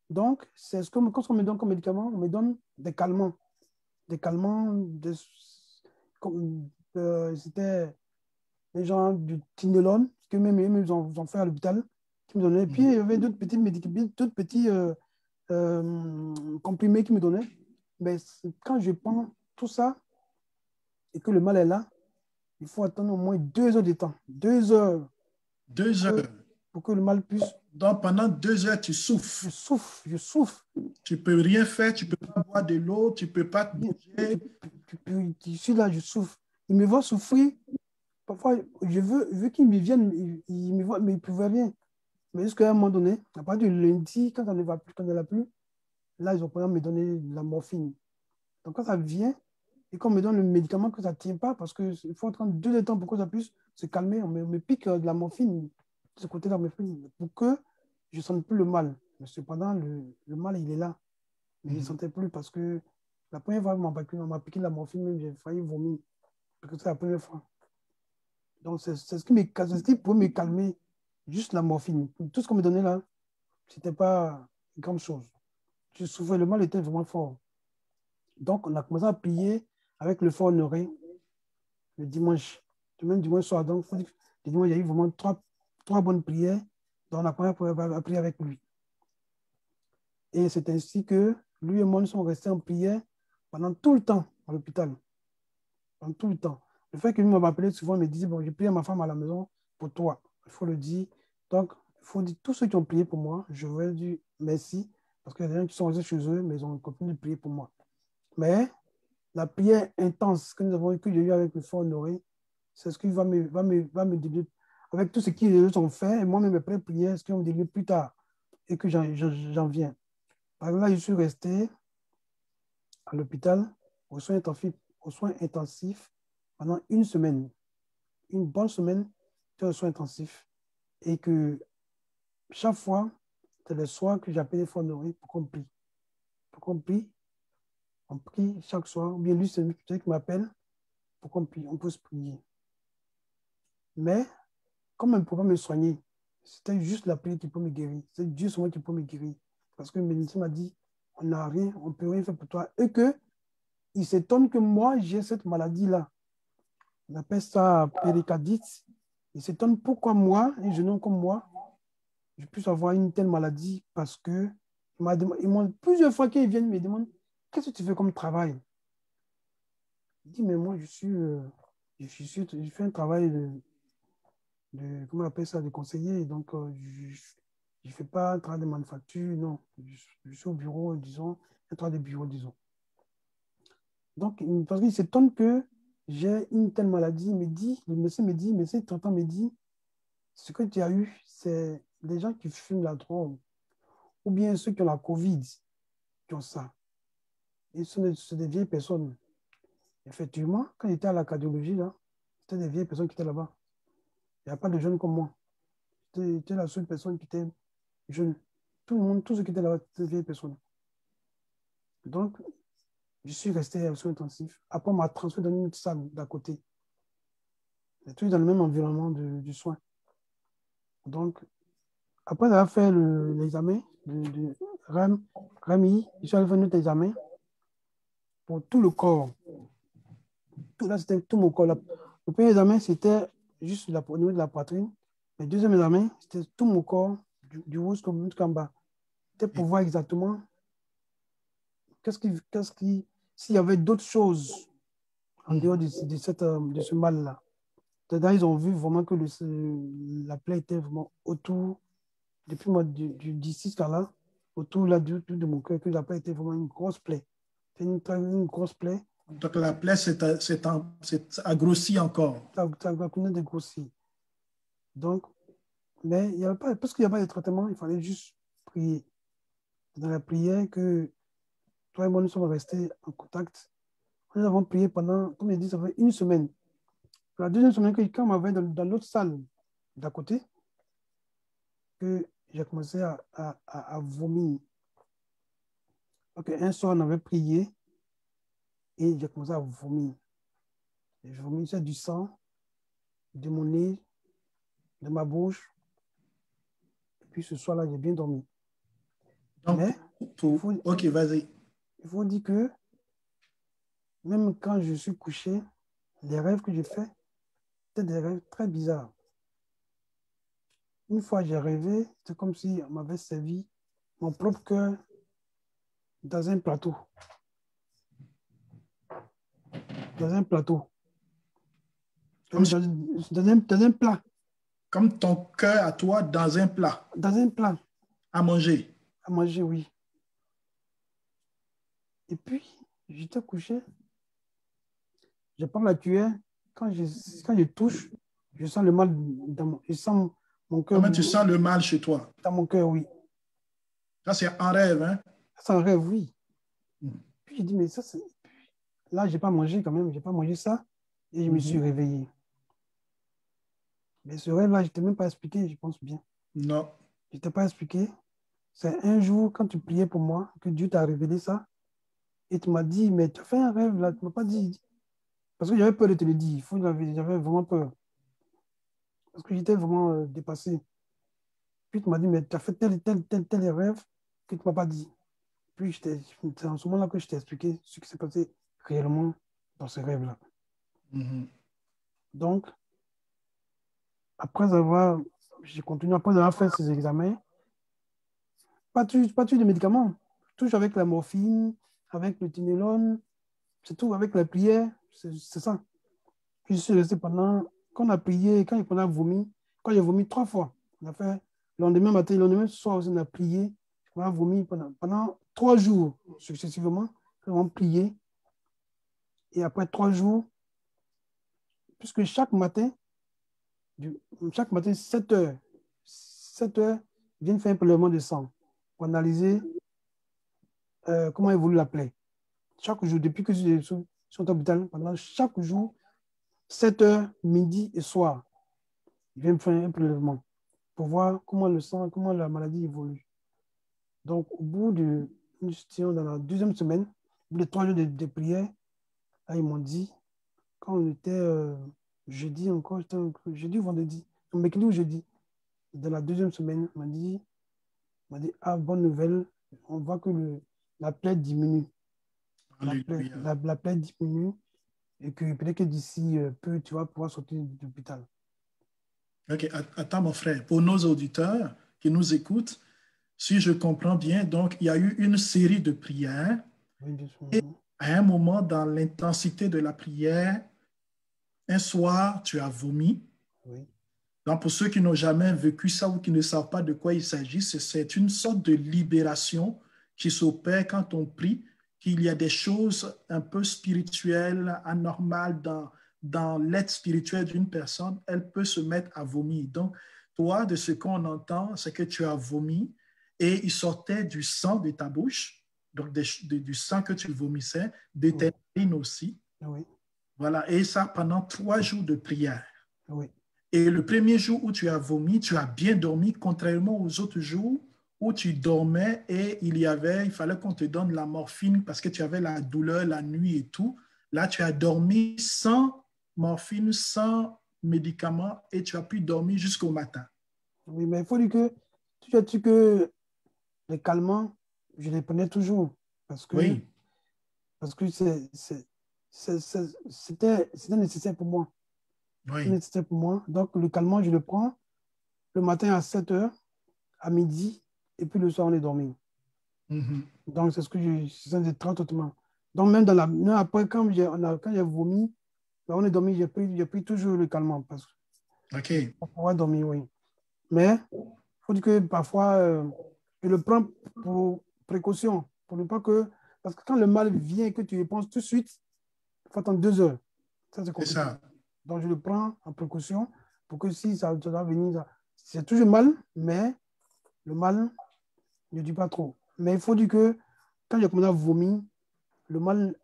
Donc, c'est quand on me donne comme médicament, on me donne des calmants. Des calmants, c'était les gens du Tinolone, que même ils ont fait à l'hôpital, qui me donnaient. Et puis, il y avait d'autres petits médicaments, d'autres petits comprimés qu'il me donnait. Mais quand je prends tout ça et que le mal est là, il faut attendre au moins 2 heures de temps. 2 heures 2 heures. pour que le mal puisse. Donc, pendant 2 heures, tu souffres. Je souffre. Tu peux rien faire, tu peux pas boire de l'eau, tu peux pas te bouger. Je suis là, je souffre. Il me voit souffrir. Parfois, je veux qu'il me vienne, il me voit, mais il ne pouvait rien. Mais jusqu'à un moment donné, à partir du lundi, quand on ne va plus, quand on n'a plus, là, ils ont pas me donner de la morphine. Donc, quand ça vient, et qu'on me donne le médicament que ça ne tient pas, parce qu'il faut attendre 2 heures de temps pour que ça puisse se calmer, on me pique de la morphine, de ce côté-là, pour que je ne sente plus le mal. Mais cependant, le mal, il est là. Mais je ne sentais plus parce que la première fois qu'on m'a piqué de la morphine, même j'ai failli vomir. Parce que c'est la première fois. Donc, c'est ce qui pouvait me calmer, juste la morphine. Tout ce qu'on me donnait là, ce n'était pas une grande chose. Je souffrais, le mal était vraiment fort. Donc, on a commencé à prier avec le fort honoré le dimanche. Le même dimanche soir. Donc, le dimanche, il y a eu vraiment trois bonnes prières. Donc, on a commencé à prier avec lui. Et c'est ainsi que lui et moi, nous sommes restés en prière pendant tout le temps à l'hôpital. Pendant tout le temps. Le fait que lui m'appelait souvent, il me disait, bon, j'ai prié à ma femme à la maison pour toi. Il faut le dire. Donc, il faut dire, tous ceux qui ont prié pour moi, je veux dire merci. Parce qu'il y a des gens qui sont restés chez eux, mais ils ont continué de prier pour moi. Mais la prière intense que j'ai eue avec le frère Honoré, c'est ce qui va me délivrer. Avec tout ce qu'ils ont fait, et moi-même, mes prières, ce qui va me délivrer plus tard. Et que j'en viens. Par là, je suis resté à l'hôpital aux soins intensifs pendant une semaine. Une bonne semaine de soins intensifs. Et que chaque fois, c'est le soir que j'appelais le frère Honoré pour qu'on prie. Pour qu'on prie, on prie chaque soir. Ou bien lui, c'est lui qui m'appelle pour qu'on prie. On peut se prier. Mais, comme on ne peut pas me soigner, c'était juste la prière qui peut me guérir. C'est Dieu seulement qui peut me guérir. Parce que le médecin m'a dit, on n'a rien, on ne peut rien faire pour toi. Et qu'il s'étonne que moi, j'ai cette maladie-là. On appelle ça péricardite. Il s'étonne pourquoi moi, un jeune homme comme moi, je puisse avoir une telle maladie parce que il m'a plusieurs fois qu'il vient me demande qu'est-ce que tu fais comme travail? Il dit, mais moi, je fais un travail comment on appelle ça, de conseiller. Donc, je ne fais pas un travail de manufacture, non. Je suis au bureau, disons, un travail de bureau, disons. Donc, parce qu'il s'étonne que j'ai une telle maladie, le médecin me dit, traitant me dit, ce que tu as eu, c'est les gens qui fument la drogue, ou bien ceux qui ont la COVID, qui ont ça. Et c'est des vieilles personnes. Effectivement, quand j'étais à la cardiologie, là, c'était des vieilles personnes qui étaient là-bas. Il n'y a pas de jeunes comme moi. J'étais la seule personne qui était jeune. Tout le monde, tous ceux qui étaient là-bas, c'était des vieilles personnes. Donc, je suis resté à soins intensifs. Après, on m'a transféré dans une autre salle d'à côté. C'est toujours dans le même environnement du soin. Donc, après avoir fait l'examen de RAMI, je suis allé faire un autre examen pour tout le corps. Là, c'était tout mon corps. Le premier examen, c'était juste au niveau de la poitrine. Le deuxième examen, c'était tout mon corps, du haut jusqu'en bas. C'était pour voir exactement s'il y avait d'autres choses en dehors de ce mal-là. Là, ils ont vu vraiment que la plaie était vraiment autour, depuis moi, d'ici jusqu'à là, autour là, de mon cœur, que la plaie était vraiment une grosse plaie. C'est une grosse plaie. Donc, la plaie s'est agrossie encore. Ça va connaître des grossiers. Donc, mais il y avait pas, parce qu'il n'y a pas de traitement, il fallait juste prier. Dans la prière que toi et moi, nous sommes restés en contact. Nous avons prié pendant, comme je dis, ça fait une semaine. La deuxième semaine, quand on m'avait dans l'autre salle d'à côté, que j'ai commencé à vomir. Donc, un soir, on avait prié et j'ai commencé à vomir. Je vomissais du sang de mon nez, de ma bouche. Et puis ce soir-là, j'ai bien dormi. Donc, Mais ok, vas-y. il faut dire que même quand je suis couché, les rêves que j'ai faits, c'était des rêves très bizarres. Une fois, j'ai rêvé, c'est comme si on m'avait servi mon propre cœur dans un plateau. Dans un plateau. Comme, Dans un plat. comme ton cœur à toi dans un plat Dans un plat à manger. à manger, oui. Et puis, j'étais couché. Je prends la cuillère. Quand je touche, je sens le mal dans je sens mon cœur Comment tu sens le mal chez toi? dans mon cœur, oui. Ça, c'est un rêve, hein? C'est un rêve, oui. Mm. Puis j'ai dit, mais ça, c'est... Là, je n'ai pas mangé quand même. Je n'ai pas mangé ça. Et je me suis réveillé. Mais ce rêve-là, je ne t'ai même pas expliqué, je pense bien. Non. Je ne t'ai pas expliqué. C'est un jour, quand tu priais pour moi, que Dieu t'a révélé ça. Et tu m'as dit, mais tu as fait un rêve là, tu ne m'as pas dit. Parce que j'avais peur de te le dire. J'avais vraiment peur. Parce que j'étais vraiment dépassé. Puis tu m'as dit, mais tu as fait tel rêve que tu ne m'as pas dit. Puis c'est en ce moment-là que je t'ai expliqué ce qui s'est passé réellement dans ce rêve-là. Mhm. Donc, j'ai continué après avoir fait ces examens, pas de médicaments, toujours avec la morphine, avec le Tylenol, c'est tout, avec la prière, c'est ça. Puis je suis resté quand on a prié, quand on a vomi, quand j'ai vomi 3 fois, on a fait le lendemain matin, le lendemain soir aussi, on a prié, on a vomi pendant 3 jours successivement, on a prié, et après 3 jours, puisque chaque matin 7 heures, ils viennent faire un prélèvement de sang pour analyser comment évolue la plaie. Chaque jour, depuis que je suis à l'hôpital, pendant chaque jour, 7 heures, midi et soir, ils viennent faire un prélèvement pour voir comment le sang, comment la maladie évolue. Donc, au bout dans la deuxième semaine, au bout de 3 jours de prière, là, ils m'ont dit, quand on était jeudi encore, jeudi ou vendredi, mercredi ou jeudi, de la deuxième semaine, on m'a dit, ah, bonne nouvelle, on voit que la plaie diminue. Alléluia. La plaie diminue et que peut-être que d'ici peu, tu vas pouvoir sortir de l'hôpital. OK, attends, mon frère. Pour nos auditeurs qui nous écoutent, si je comprends bien, donc il y a eu une série de prières Oui, bien sûr. et à un moment, dans l'intensité de la prière, un soir, tu as vomi. Oui, Donc, pour ceux qui n'ont jamais vécu ça ou qui ne savent pas de quoi il s'agit, c'est une sorte de libération qui s'opère quand on prie, qu'il y a des choses un peu spirituelles, anormales dans l'être spirituel d'une personne, elle peut se mettre à vomir. Donc, toi, de ce qu'on entend, c'est que tu as vomi et il sortait du sang de ta bouche, donc du sang que tu vomissais, de tes narines aussi. oui, Voilà, et ça pendant 3 jours de prière. oui. Et le premier jour où tu as vomi, tu as bien dormi, contrairement aux autres jours où tu dormais et il fallait qu'on te donne la morphine parce que tu avais la douleur la nuit et tout. Là, tu as dormi sans morphine, sans médicaments et tu as pu dormir jusqu'au matin. Oui, mais il faut dire que tu as dit que les calmants, je les prenais toujours Oui. parce que c'était nécessaire pour moi. C'était Oui. nécessaire pour moi. Donc, le calmant, je le prends le matin à 7 heures, à midi, et puis le soir, on est dormi. Mhm. Donc, c'est des traitements. Donc, même après, quand j'ai vomi, ben, on est dormi, j'ai pris toujours le calmant parce que OK. pour pouvoir dormir, oui. Mais il faut dire que parfois, je le prends pour précaution, pour ne pas que. Parce que quand le mal vient et que tu y penses tout de suite, il faut attendre 2 heures. Ça, c'est C'est compliqué. ça. Donc, je le prends en précaution pour que si ça doit venir, c'est toujours mal, mais le mal ne dure pas trop. Mais il faut dire que quand j'ai commencé à vomir, le mal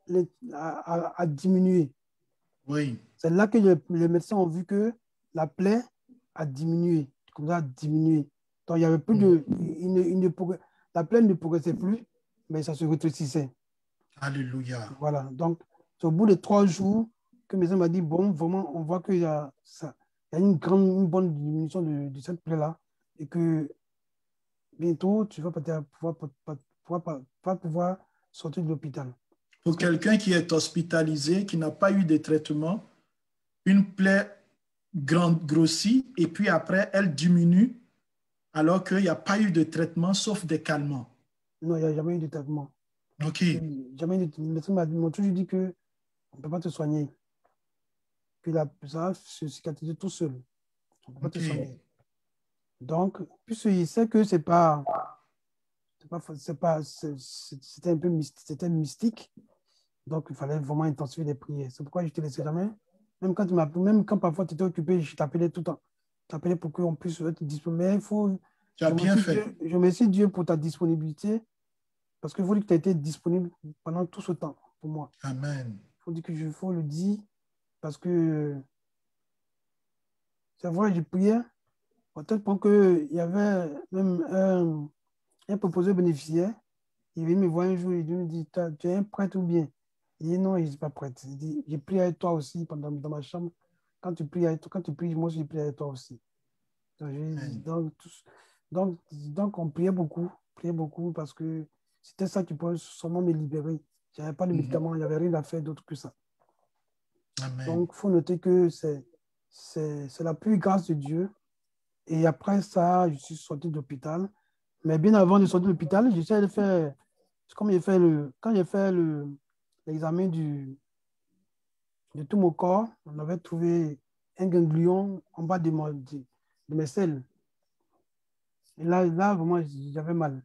a diminué. Oui. C'est là que les médecins ont vu que la plaie a diminué, comme ça a diminué. Donc, il y avait plus Mhm. la plaie ne progressait plus, mais ça se rétrécissait. Alléluia. Voilà. Donc, c'est au bout de 3 jours que le médecin m'a dit, bon, vraiment, on voit qu'il y a ça. Il y a une bonne diminution de cette plaie-là et que bientôt, tu vas peut-être pas pouvoir sortir de l'hôpital. Parce Pour que, quelqu'un qui est hospitalisé, qui n'a pas eu de traitement, une plaie grossit et puis après, elle diminue alors qu'il n'y a pas eu de traitement sauf des calmants. non, il n'y a jamais eu de traitement. OK. Jamais, le médecin m'a toujours dit qu'on ne peut pas te soigner. Que ça va se cicatriser tout seul. On ne peut pas te OK. soigner. Donc, puisqu'il sait que c'était un peu c'était mystique, donc il fallait vraiment intensifier les prières. C'est pourquoi je ne te laissais jamais. Même quand parfois tu étais occupé, je t'appelais tout le temps. Je t'appelais pour qu'on puisse être disponible. Mais Tu as bien fait. Je remercie Dieu pour ta disponibilité, parce qu'il faut dire que tu as été disponible pendant tout ce temps pour moi. Amen. Il faut dire que faut le dire, parce que c'est vrai, je priais. Peut-être pour qu'il y avait même un proposé bénéficiaire. Il vient me voir un jour, il me dit, tu es un prêtre ou bien? Il dit, non, je ne suis pas prêtre. Il dit, j'ai prié avec toi aussi dans ma chambre. Quand tu pries, moi aussi, je prie avec toi aussi. Donc, Amen. on priait beaucoup parce que c'était ça qui pouvait sûrement me libérer. Je n'avais pas de Mhm. médicaments, il n'y avait rien à faire d'autre que ça. Amen. Donc, il faut noter que c'est la pure grâce de Dieu. Et après ça, je suis sorti de l'hôpital. Mais bien avant de sortir de l'hôpital, j'essaie de faire, comme quand j'ai fait l'examen de tout mon corps, on avait trouvé un ganglion en bas de mes selles. Et là, vraiment, j'avais mal.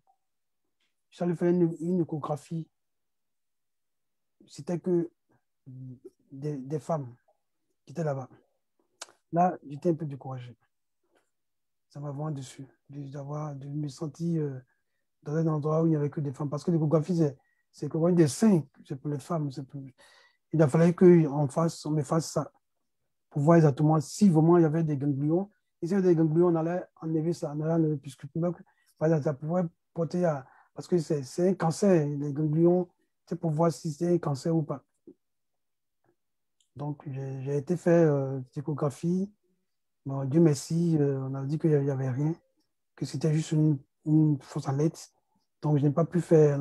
Je suis allé faire une échographie. C'était que des femmes qui étaient là-bas. Là, j'étais un peu découragé. Ça m'a vraiment déçu de me sentir dans un endroit où il n'y avait que des femmes. Parce que l'échographie, c'est l'échographie des seins, c'est pour les femmes. Il a fallu on me fasse ça pour voir exactement si vraiment il y avait des ganglions. Et s'il y avait des ganglions, on allait enlever ça, on allait enlever, puisque par exemple, ça pouvait porter à. Parce que c'est un cancer, les ganglions, c'est pour voir si c'est un cancer ou pas. Donc, j'ai été faire l'échographie. Bon, Dieu merci, on a dit qu'il n'y avait rien, que c'était juste une fausse alerte. Donc, je n'ai pas pu faire,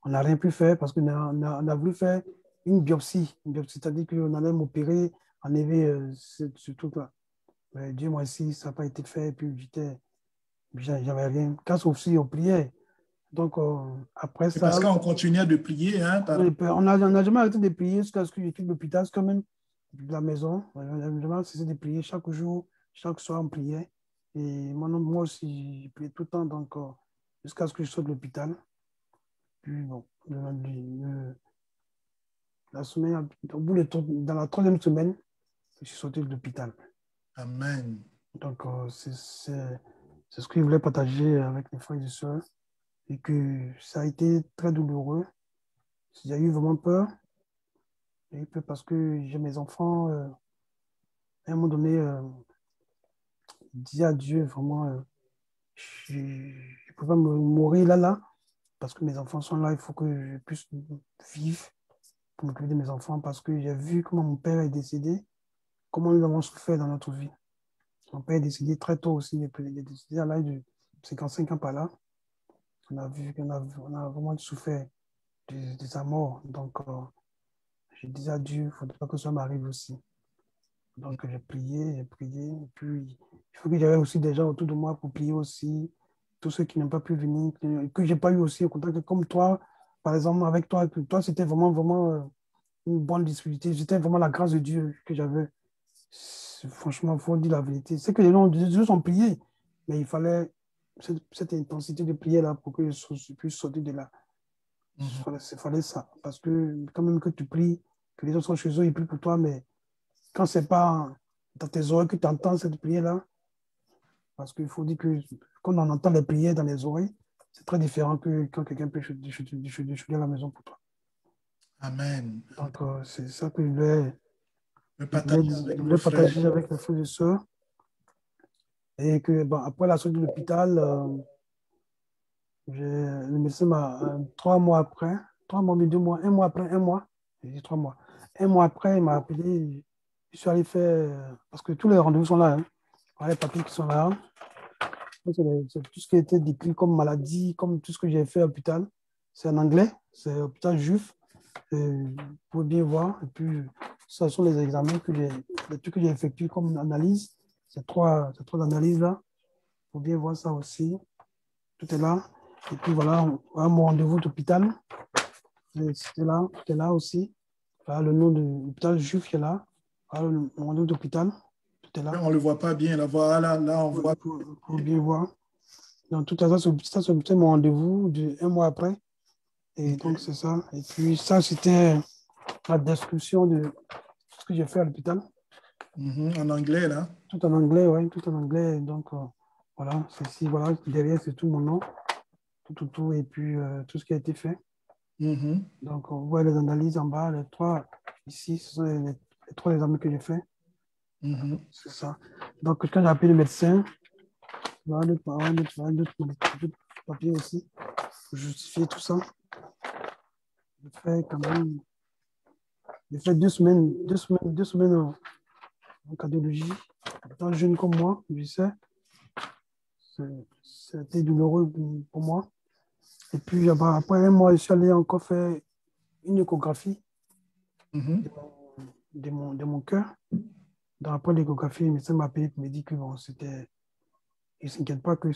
on n'a rien pu faire parce qu'on on a voulu faire une biopsie, c'est-à-dire qu'on allait m'opérer, enlever ce truc-là. Mais Dieu merci, ça n'a pas été fait, et puis j'avais rien. Quand aussi, on priait. Donc, après C'est parce ça, qu'on continuait de prier, hein, on n'a jamais arrêté de prier jusqu'à ce que je quitte l'hôpital, quand même, de la maison. On n'a jamais cessé de prier chaque jour, chaque soir, on priait. Et moi aussi, je priais tout le temps, donc jusqu'à ce que je sorte de l'hôpital. Puis bon, la semaine, dans la troisième semaine, je suis sorti de l'hôpital. Amen. Donc, c'est ce que je voulais partager avec les frères et sœurs. Et que ça a été très douloureux. J'ai eu vraiment peur. J'ai eu peur parce que j'ai mes enfants. À un moment donné, dire à Dieu, vraiment, je ne peux pas mourir là, parce que mes enfants sont là, il faut que je puisse vivre pour m'occuper de mes enfants, parce que j'ai vu comment mon père est décédé, comment nous avons souffert dans notre vie. Mon père est décédé très tôt aussi, il est décédé à l'âge de 55 ans par là. On a vu on a vraiment souffert de sa mort. Donc, je disais à Dieu, il ne faudrait pas que ça m'arrive aussi. Donc, j'ai prié. Et puis, il faut que j'avais aussi des gens autour de moi pour prier aussi. Tous ceux qui n'ont pas pu venir, que je n'ai pas eu aussi au contact, comme toi, par exemple, avec toi, que toi, c'était vraiment, vraiment une bonne disponibilité. C'était vraiment la grâce de Dieu que j'avais. Franchement, il faut dire la vérité. C'est que les gens ont prié, mais il fallait cette intensité de prière-là pour que je puisse sortir de là. Mhm. Il fallait ça. Parce que quand même que tu pries, que les autres sont chez eux, ils prient pour toi, mais quand ce n'est pas dans tes oreilles que tu entends cette prière-là, parce qu'il faut dire que quand on entend les prières dans les oreilles, c'est très différent que quand quelqu'un peut chuter à la maison pour toi. Amen. Donc, c'est ça que Me partager avec je nos voulais frères. partager avec mes frères et sœurs. Et que, bon, après la sortie de l'hôpital, le médecin m'a, 3 mois après, 3 mois, mais 2 mois, un mois après, un mois, j'ai dit 3 mois. Un mois après, il m'a appelé, je suis allé faire, parce que tous les rendez-vous sont là, hein. Voilà les papiers qui sont là. C'est tout ce qui a été décrit comme maladie, comme tout ce que j'ai fait à l'hôpital. C'est en anglais, c'est hôpital juif. Vous pouvez bien voir. Et puis, ce sont les examens les trucs que j'ai effectués comme analyse. Ces trois analyses-là. Vous pouvez bien voir ça aussi. Tout est là. Et puis voilà, mon rendez-vous d'hôpital. C'était là aussi. Voilà le nom de l'hôpital juif qui est là. Voilà mon rendez-vous d'hôpital. Tout est là. On ne le voit pas bien. Là, voilà, là, on voit. Pour bien voir. Donc, tout à l'heure, c'était mon rendez-vous un mois après. Et donc, c'est ça. Et puis, ça, c'était la description de ce que j'ai fait à l'hôpital. En anglais, là. Tout en anglais, oui, tout en anglais. Donc, voilà, ceci, voilà. Derrière, c'est tout mon nom, tout. Et puis, tout ce qui a été fait. Donc, on voit les analyses en bas, les trois. Ici, ce sont les trois examens que j'ai fait. C'est ça. Donc, quand j'ai appelé le médecin, voilà d'autres papiers aussi pour justifier tout ça. J'ai fait quand même. J'ai fait 2 semaines en cardiologie. Étant jeune comme moi, je sais, c'était douloureux pour moi. Et puis après un mois, je suis allé encore faire une échographie de mon cœur. Donc après l'échographie, le médecin m'a appelé et m'a dit que bon, c'était. Il ne s'inquiète pas que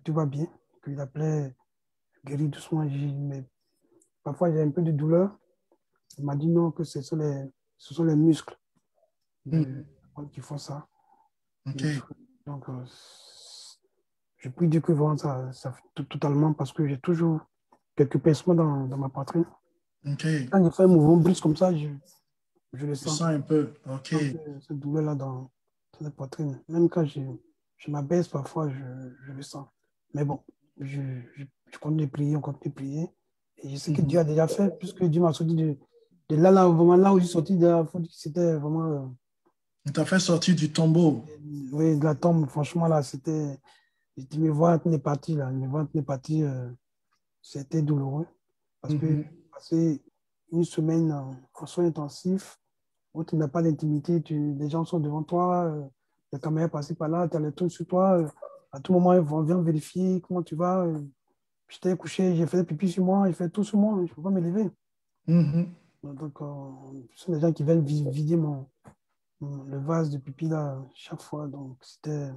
tout va bien, qu'il appelait guérir doucement. Mais parfois, j'ai un peu de douleur. Il m'a dit non, que ce sont les muscles qui font ça. Donc, je peux dire que vraiment, ça fait totalement parce que j'ai toujours quelques pincements dans ma poitrine. Quand je fais un mouvement brusque comme ça, je le sens. Je sens un peu. OK. Cette douleur-là dans la poitrine. Même quand je m'abaisse, parfois, je le sens. Mais bon, je continue de prier, on continue de prier. Et je sais que Dieu a déjà fait, puisque Dieu m'a sorti de là, vraiment, là où je suis sorti, c'était vraiment. Il t'a fait sortir du tombeau. Oui, de la tombe, franchement, là, c'était. Mes ventres n'est parti, là. Mes ventres n'est parti. C'était douloureux. Parce que passer une semaine en soins intensifs, où tu n'as pas d'intimité, les gens sont devant toi, la caméra passée par là, tu as les trucs sur toi. À tout moment, ils vont venir vérifier comment tu vas. J'étais couché, j'ai fait pipi sur moi, j'ai fait tout sur moi, je ne peux pas me lever. Donc, ce sont des gens qui veulent vider le vase de pipi là, chaque fois. Donc, c'était.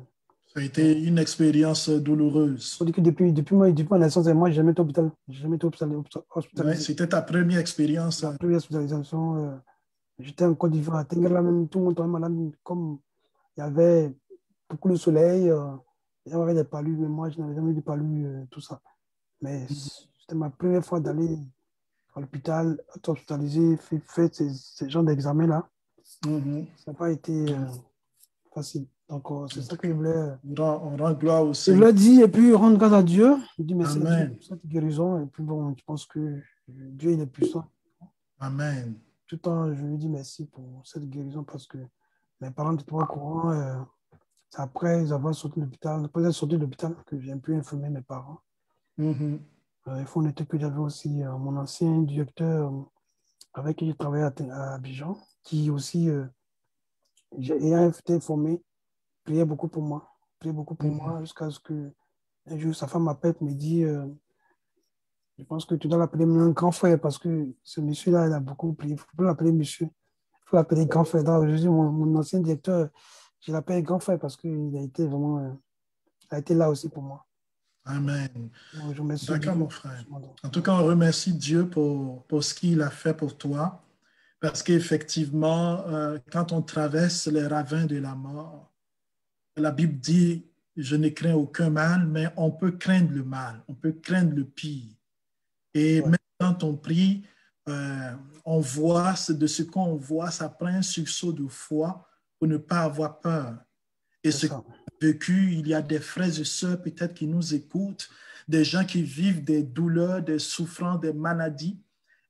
Ça a été une expérience douloureuse. Il faut dire que depuis ma naissance, moi, je n'ai jamais été hôpital. J'ai jamais été Ouais, hospitalisé. c'était ta première expérience. Ma première hospitalisation, j'étais en Côte d'Ivoire, à Tenguela même, tout le monde tombait malade. Comme il y avait beaucoup de soleil, il y avait des palus, mais moi, je n'avais jamais eu de palus, tout ça. Mais c'était ma première fois d'aller à l'hôpital, être hospitalisé, faire ces genres d'examens-là. Ça n'a pas été facile. Donc, c'est ça que je voulais. On rend gloire au Je Seigneur. voulais dire, et puis rendre grâce à Dieu. Je dis merci à Dieu Amen. pour cette guérison. Et puis bon, je pense que Dieu, il est puissant. Amen. Tout le temps, je lui dis merci pour cette guérison parce que mes parents n'étaient pas au courant. C'est après, ils avaient sorti de l'hôpital. Après, ils sont sortis de l'hôpital que j'ai un peu informé mes parents. Il faut noter que j'avais aussi mon ancien directeur avec qui j'ai travaillé à Abidjan, qui aussi, ayant été formé, priait beaucoup pour moi. Jusqu'à ce que un jour, sa femme m'appelle et me dit je pense que tu dois l'appeler un grand frère parce que ce monsieur-là, il a beaucoup prié. Il ne faut pas l'appeler monsieur. Il faut l'appeler grand frère. Donc, je dis, mon ancien directeur, je l'appelle grand frère parce qu'il a été vraiment. Il a été là aussi pour moi. Amen. Donc, je remercie Dieu. D'accord, mon frère. En tout cas, on remercie Dieu pour ce qu'il a fait pour toi. Parce qu'effectivement, quand on traverse les ravins de la mort, la Bible dit, je ne crains aucun mal, mais on peut craindre le mal, on peut craindre le pire. Et même quand on prie, on voit, de ce qu'on voit, ça prend un sursaut de foi pour ne pas avoir peur. Et ce qu'on a vécu, il y a des frères et sœurs peut-être qui nous écoutent, des gens qui vivent des douleurs, des souffrances, des maladies.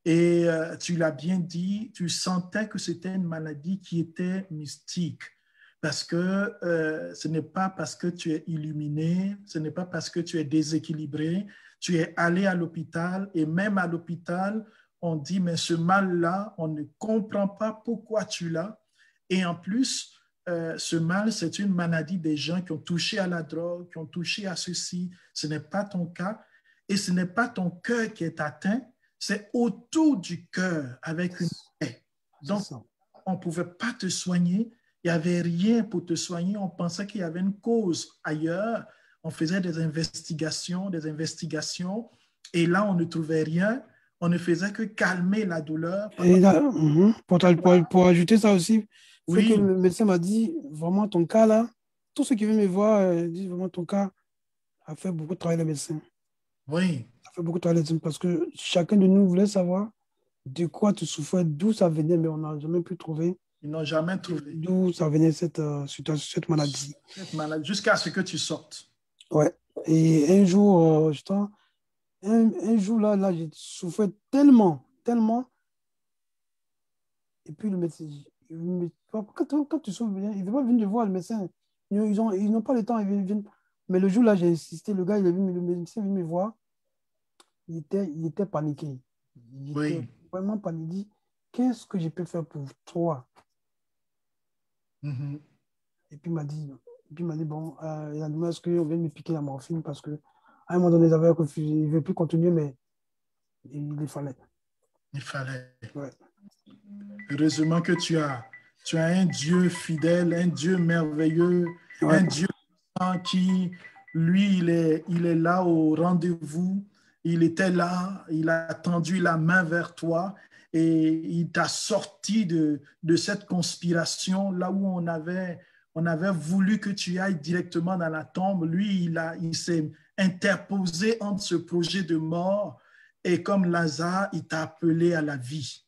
Et tu l'as bien dit, tu sentais que c'était une maladie qui était mystique. Parce que ce n'est pas parce que tu es illuminé, ce n'est pas parce que tu es déséquilibré, tu es allé à l'hôpital et même à l'hôpital, on dit, mais ce mal-là, on ne comprend pas pourquoi tu l'as. Et en plus, ce mal, c'est une maladie des gens qui ont touché à la drogue, qui ont touché à ceci. Ce n'est pas ton cas. Et ce n'est pas ton cœur qui est atteint, c'est autour du cœur avec une plaie. Donc, on ne pouvait pas te soigner. Il n'y avait rien pour te soigner. On pensait qu'il y avait une cause ailleurs. on faisait des investigations, et là, on ne trouvait rien. On ne faisait que calmer la douleur. Et là, pour ajouter ça aussi, c'est que Oui, le médecin m'a dit, vraiment, ton cas là, tous ceux qui viennent me voir disent vraiment, ton cas a fait beaucoup de travail le médecin. oui, A fait beaucoup de travail le médecin parce que chacun de nous voulait savoir de quoi tu souffrais, d'où ça venait, mais on n'a jamais pu trouver ils n'ont jamais trouvé d'où ça venait cette situation, cette maladie. cette maladie jusqu'à ce que tu sortes. Ouais. Et un jour, un jour là, j'ai souffert tellement, tellement. Et puis le médecin, quand tu souffres bien, ils ne veulent pas venir voir le médecin. Ils n'ont pas le temps, ils viennent. Mais le jour là, j'ai insisté, le gars, le médecin est venu me voir, il était paniqué. Il était Oui. vraiment paniqué. Il dit, qu'est-ce que je peux faire pour toi? Mhm. Et puis il m'a dit, bon, il a demandé est-ce qu'on vient me piquer la morphine parce que à un moment donné, ils avaient refusé, il ne veut plus continuer, mais il fallait. Il fallait. Ouais. Heureusement que tu as un Dieu fidèle, un Dieu merveilleux, Ouais. un Dieu qui, lui, il est là au rendez-vous. Il était là, il a tendu la main vers toi et il t'a sorti de cette conspiration là où on avait voulu que tu ailles directement dans la tombe. Lui, il s'est interposé entre ce projet de mort et comme Lazare, il t'a appelé à la vie.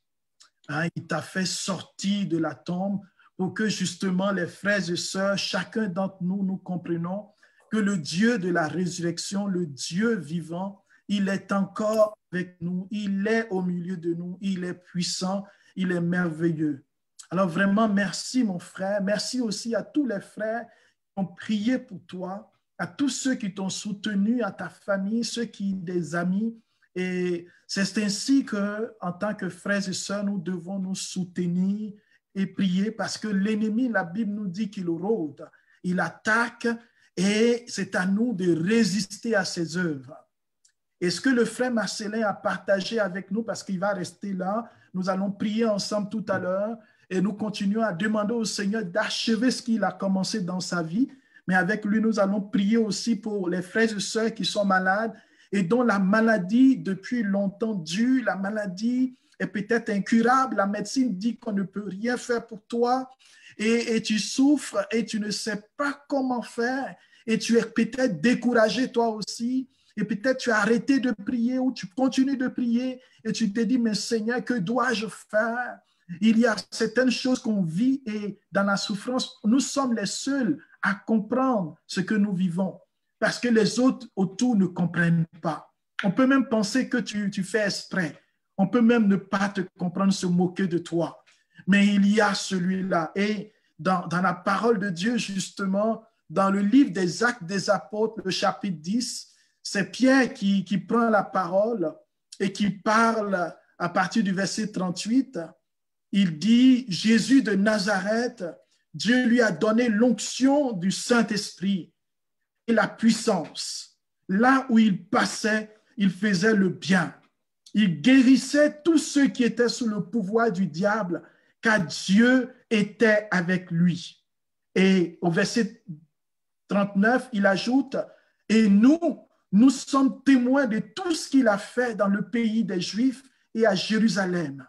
Hein, il t'a fait sortir de la tombe pour que justement les frères et sœurs, chacun d'entre nous, nous comprenons que le Dieu de la résurrection, le Dieu vivant, il est encore avec nous, il est au milieu de nous, il est puissant, il est merveilleux. Alors vraiment, merci mon frère, merci aussi à tous les frères qui ont prié pour toi, à tous ceux qui t'ont soutenu, à ta famille, ceux qui, des amis, et c'est ainsi que, en tant que frères et sœurs, nous devons nous soutenir et prier parce que l'ennemi, la Bible nous dit qu'il rôde, il attaque et c'est à nous de résister à ses œuvres. Et ce que le frère Marcelin a partagé avec nous, parce qu'il va rester là, nous allons prier ensemble tout à l'heure et nous continuons à demander au Seigneur d'achever ce qu'il a commencé dans sa vie. Mais avec lui, nous allons prier aussi pour les frères et sœurs qui sont malades et dont la maladie depuis longtemps dure, la maladie est peut-être incurable, la médecine dit qu'on ne peut rien faire pour toi et tu souffres et tu ne sais pas comment faire et tu es peut-être découragé toi aussi et peut-être tu as arrêté de prier ou tu continues de prier et tu te dis, mais Seigneur, que dois-je faire? Il y a certaines choses qu'on vit et dans la souffrance, nous sommes les seuls à comprendre ce que nous vivons parce que les autres autour ne comprennent pas. On peut même penser que tu fais exprès. On peut même ne pas te comprendre, se moquer de toi. Mais il y a celui-là. Et dans la parole de Dieu, justement, dans le livre des Actes des Apôtres, le chapitre 10, c'est Pierre qui prend la parole et qui parle à partir du verset 38. Il dit, Jésus de Nazareth, Dieu lui a donné l'onction du Saint-Esprit et la puissance. Là où il passait, il faisait le bien. Il guérissait tous ceux qui étaient sous le pouvoir du diable, car Dieu était avec lui. Et au verset 39, il ajoute, et nous sommes témoins de tout ce qu'il a fait dans le pays des Juifs et à Jérusalem.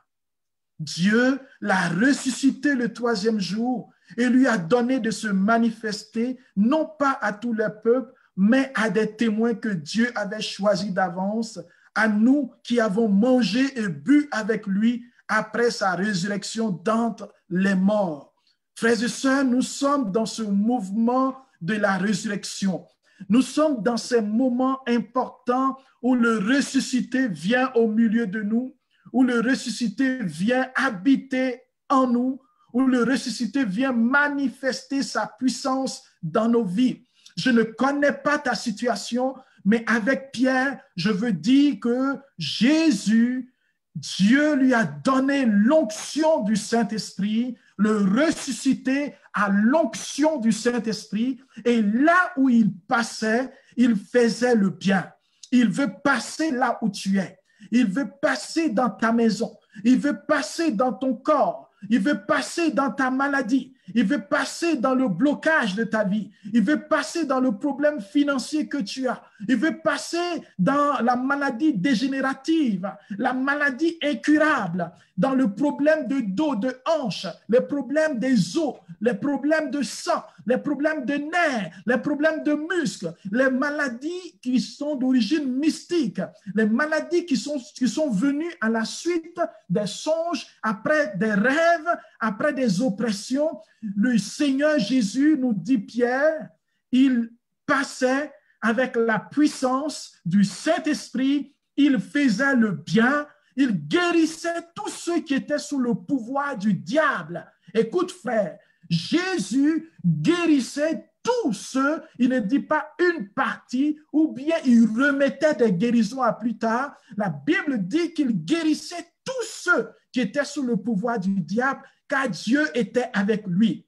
Dieu l'a ressuscité le troisième jour et lui a donné de se manifester, non pas à tous les peuples, mais à des témoins que Dieu avait choisis d'avance, à nous qui avons mangé et bu avec lui après sa résurrection d'entre les morts. Frères et sœurs, nous sommes dans ce mouvement de la résurrection. Nous sommes dans ces moments importants où le ressuscité vient au milieu de nous, où le ressuscité vient habiter en nous, où le ressuscité vient manifester sa puissance dans nos vies. Je ne connais pas ta situation, mais avec Pierre, je veux dire que Jésus, Dieu lui a donné l'onction du Saint-Esprit, le ressuscité à l'onction du Saint-Esprit, et là où il passait, il faisait le bien. Il veut passer là où tu es. Il veut passer dans ta maison. Il veut passer dans ton corps. Il veut passer dans ta maladie. Il veut passer dans le blocage de ta vie. Il veut passer dans le problème financier que tu as. Il veut passer dans la maladie dégénérative, la maladie incurable, dans le problème de dos, de hanche, les problèmes des os, les problèmes de sang, les problèmes de nerfs, les problèmes de muscles, les maladies qui sont d'origine mystique, les maladies qui sont venues à la suite des songes, après des rêves, après des oppressions. Le Seigneur Jésus, nous dit Pierre, il passait avec la puissance du Saint-Esprit, il faisait le bien, il guérissait tous ceux qui étaient sous le pouvoir du diable. Écoute frère, Jésus guérissait tous ceux, il ne dit pas une partie, ou bien il remettait des guérisons à plus tard. La Bible dit qu'il guérissait tous ceux qui étaient sous le pouvoir du diable, car Dieu était avec lui.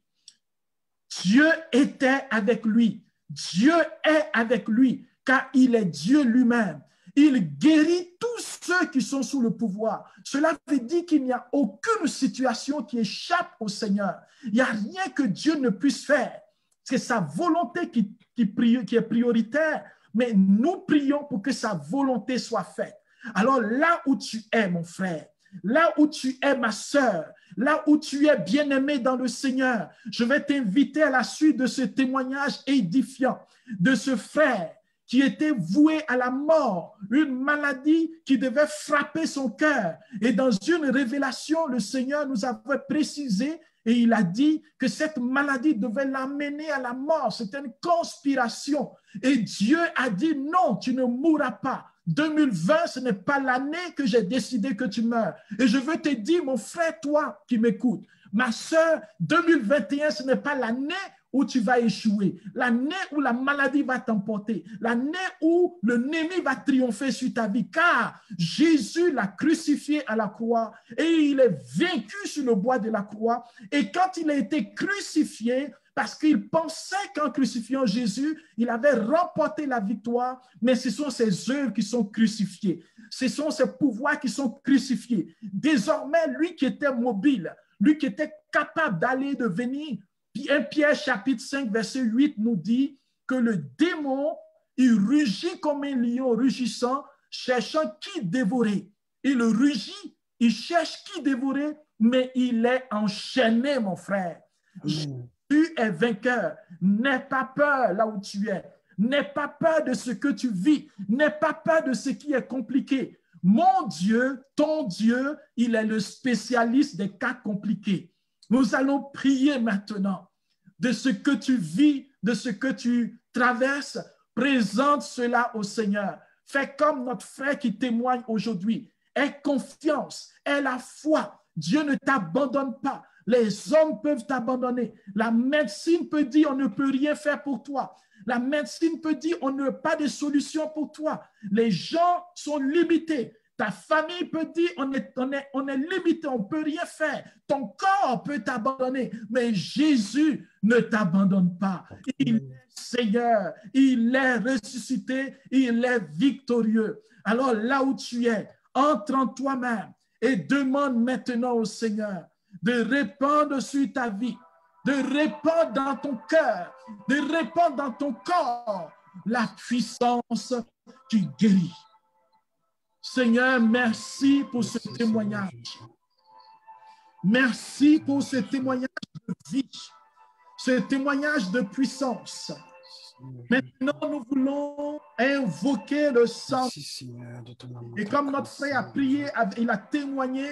Dieu était avec lui. Dieu est avec lui, car il est Dieu lui-même. Il guérit tous ceux qui sont sous le pouvoir. Cela veut dire qu'il n'y a aucune situation qui échappe au Seigneur. Il n'y a rien que Dieu ne puisse faire. C'est sa volonté qui est prioritaire, mais nous prions pour que sa volonté soit faite. Alors là où tu es, mon frère, là où tu es, ma sœur, là où tu es bien-aimé dans le Seigneur, je vais t'inviter à la suite de ce témoignage édifiant de ce frère qui était voué à la mort, une maladie qui devait frapper son cœur. Et dans une révélation, le Seigneur nous avait précisé et il a dit que cette maladie devait l'amener à la mort. C'était une conspiration. Et Dieu a dit non, tu ne mourras pas. 2020, ce n'est pas l'année que j'ai décidé que tu meurs. Et je veux te dire, mon frère, toi qui m'écoutes, ma soeur, 2021, ce n'est pas l'année où tu vas échouer, l'année où la maladie va t'emporter, l'année où l'ennemi va triompher sur ta vie, car Jésus l'a crucifié à la croix et il est vaincu sur le bois de la croix. Et quand il a été crucifié, parce qu'il pensait qu'en crucifiant Jésus, il avait remporté la victoire, mais ce sont ses œuvres qui sont crucifiées. Ce sont ses pouvoirs qui sont crucifiés. Désormais, lui qui était mobile, lui qui était capable d'aller et de venir, 1 Pierre chapitre 5, verset 8 nous dit que le démon, il rugit comme un lion rugissant, cherchant qui dévorer. Il rugit, il cherche qui dévorer, mais il est enchaîné, mon frère. Tu es vainqueur. N'aie pas peur là où tu es. N'aie pas peur de ce que tu vis. N'aie pas peur de ce qui est compliqué. Mon Dieu, ton Dieu, il est le spécialiste des cas compliqués. Nous allons prier maintenant de ce que tu vis, de ce que tu traverses. Présente cela au Seigneur. Fais comme notre frère qui témoigne aujourd'hui. Aie confiance, aie la foi. Dieu ne t'abandonne pas. Les hommes peuvent t'abandonner. La médecine peut dire on ne peut rien faire pour toi. La médecine peut dire on n'a pas de solution pour toi. Les gens sont limités. Ta famille peut dire on est limité, on ne peut rien faire. Ton corps peut t'abandonner, mais Jésus ne t'abandonne pas. Il est Seigneur, il est ressuscité, il est victorieux. Alors là où tu es, entre en toi-même et demande maintenant au Seigneur de répandre sur ta vie, de répandre dans ton cœur, de répandre dans ton corps la puissance qui guérit. Seigneur, merci pour ce témoignage. Merci pour ce témoignage de vie, ce témoignage de puissance. Maintenant, nous voulons invoquer le sang. Et comme notre frère a prié, il a témoigné,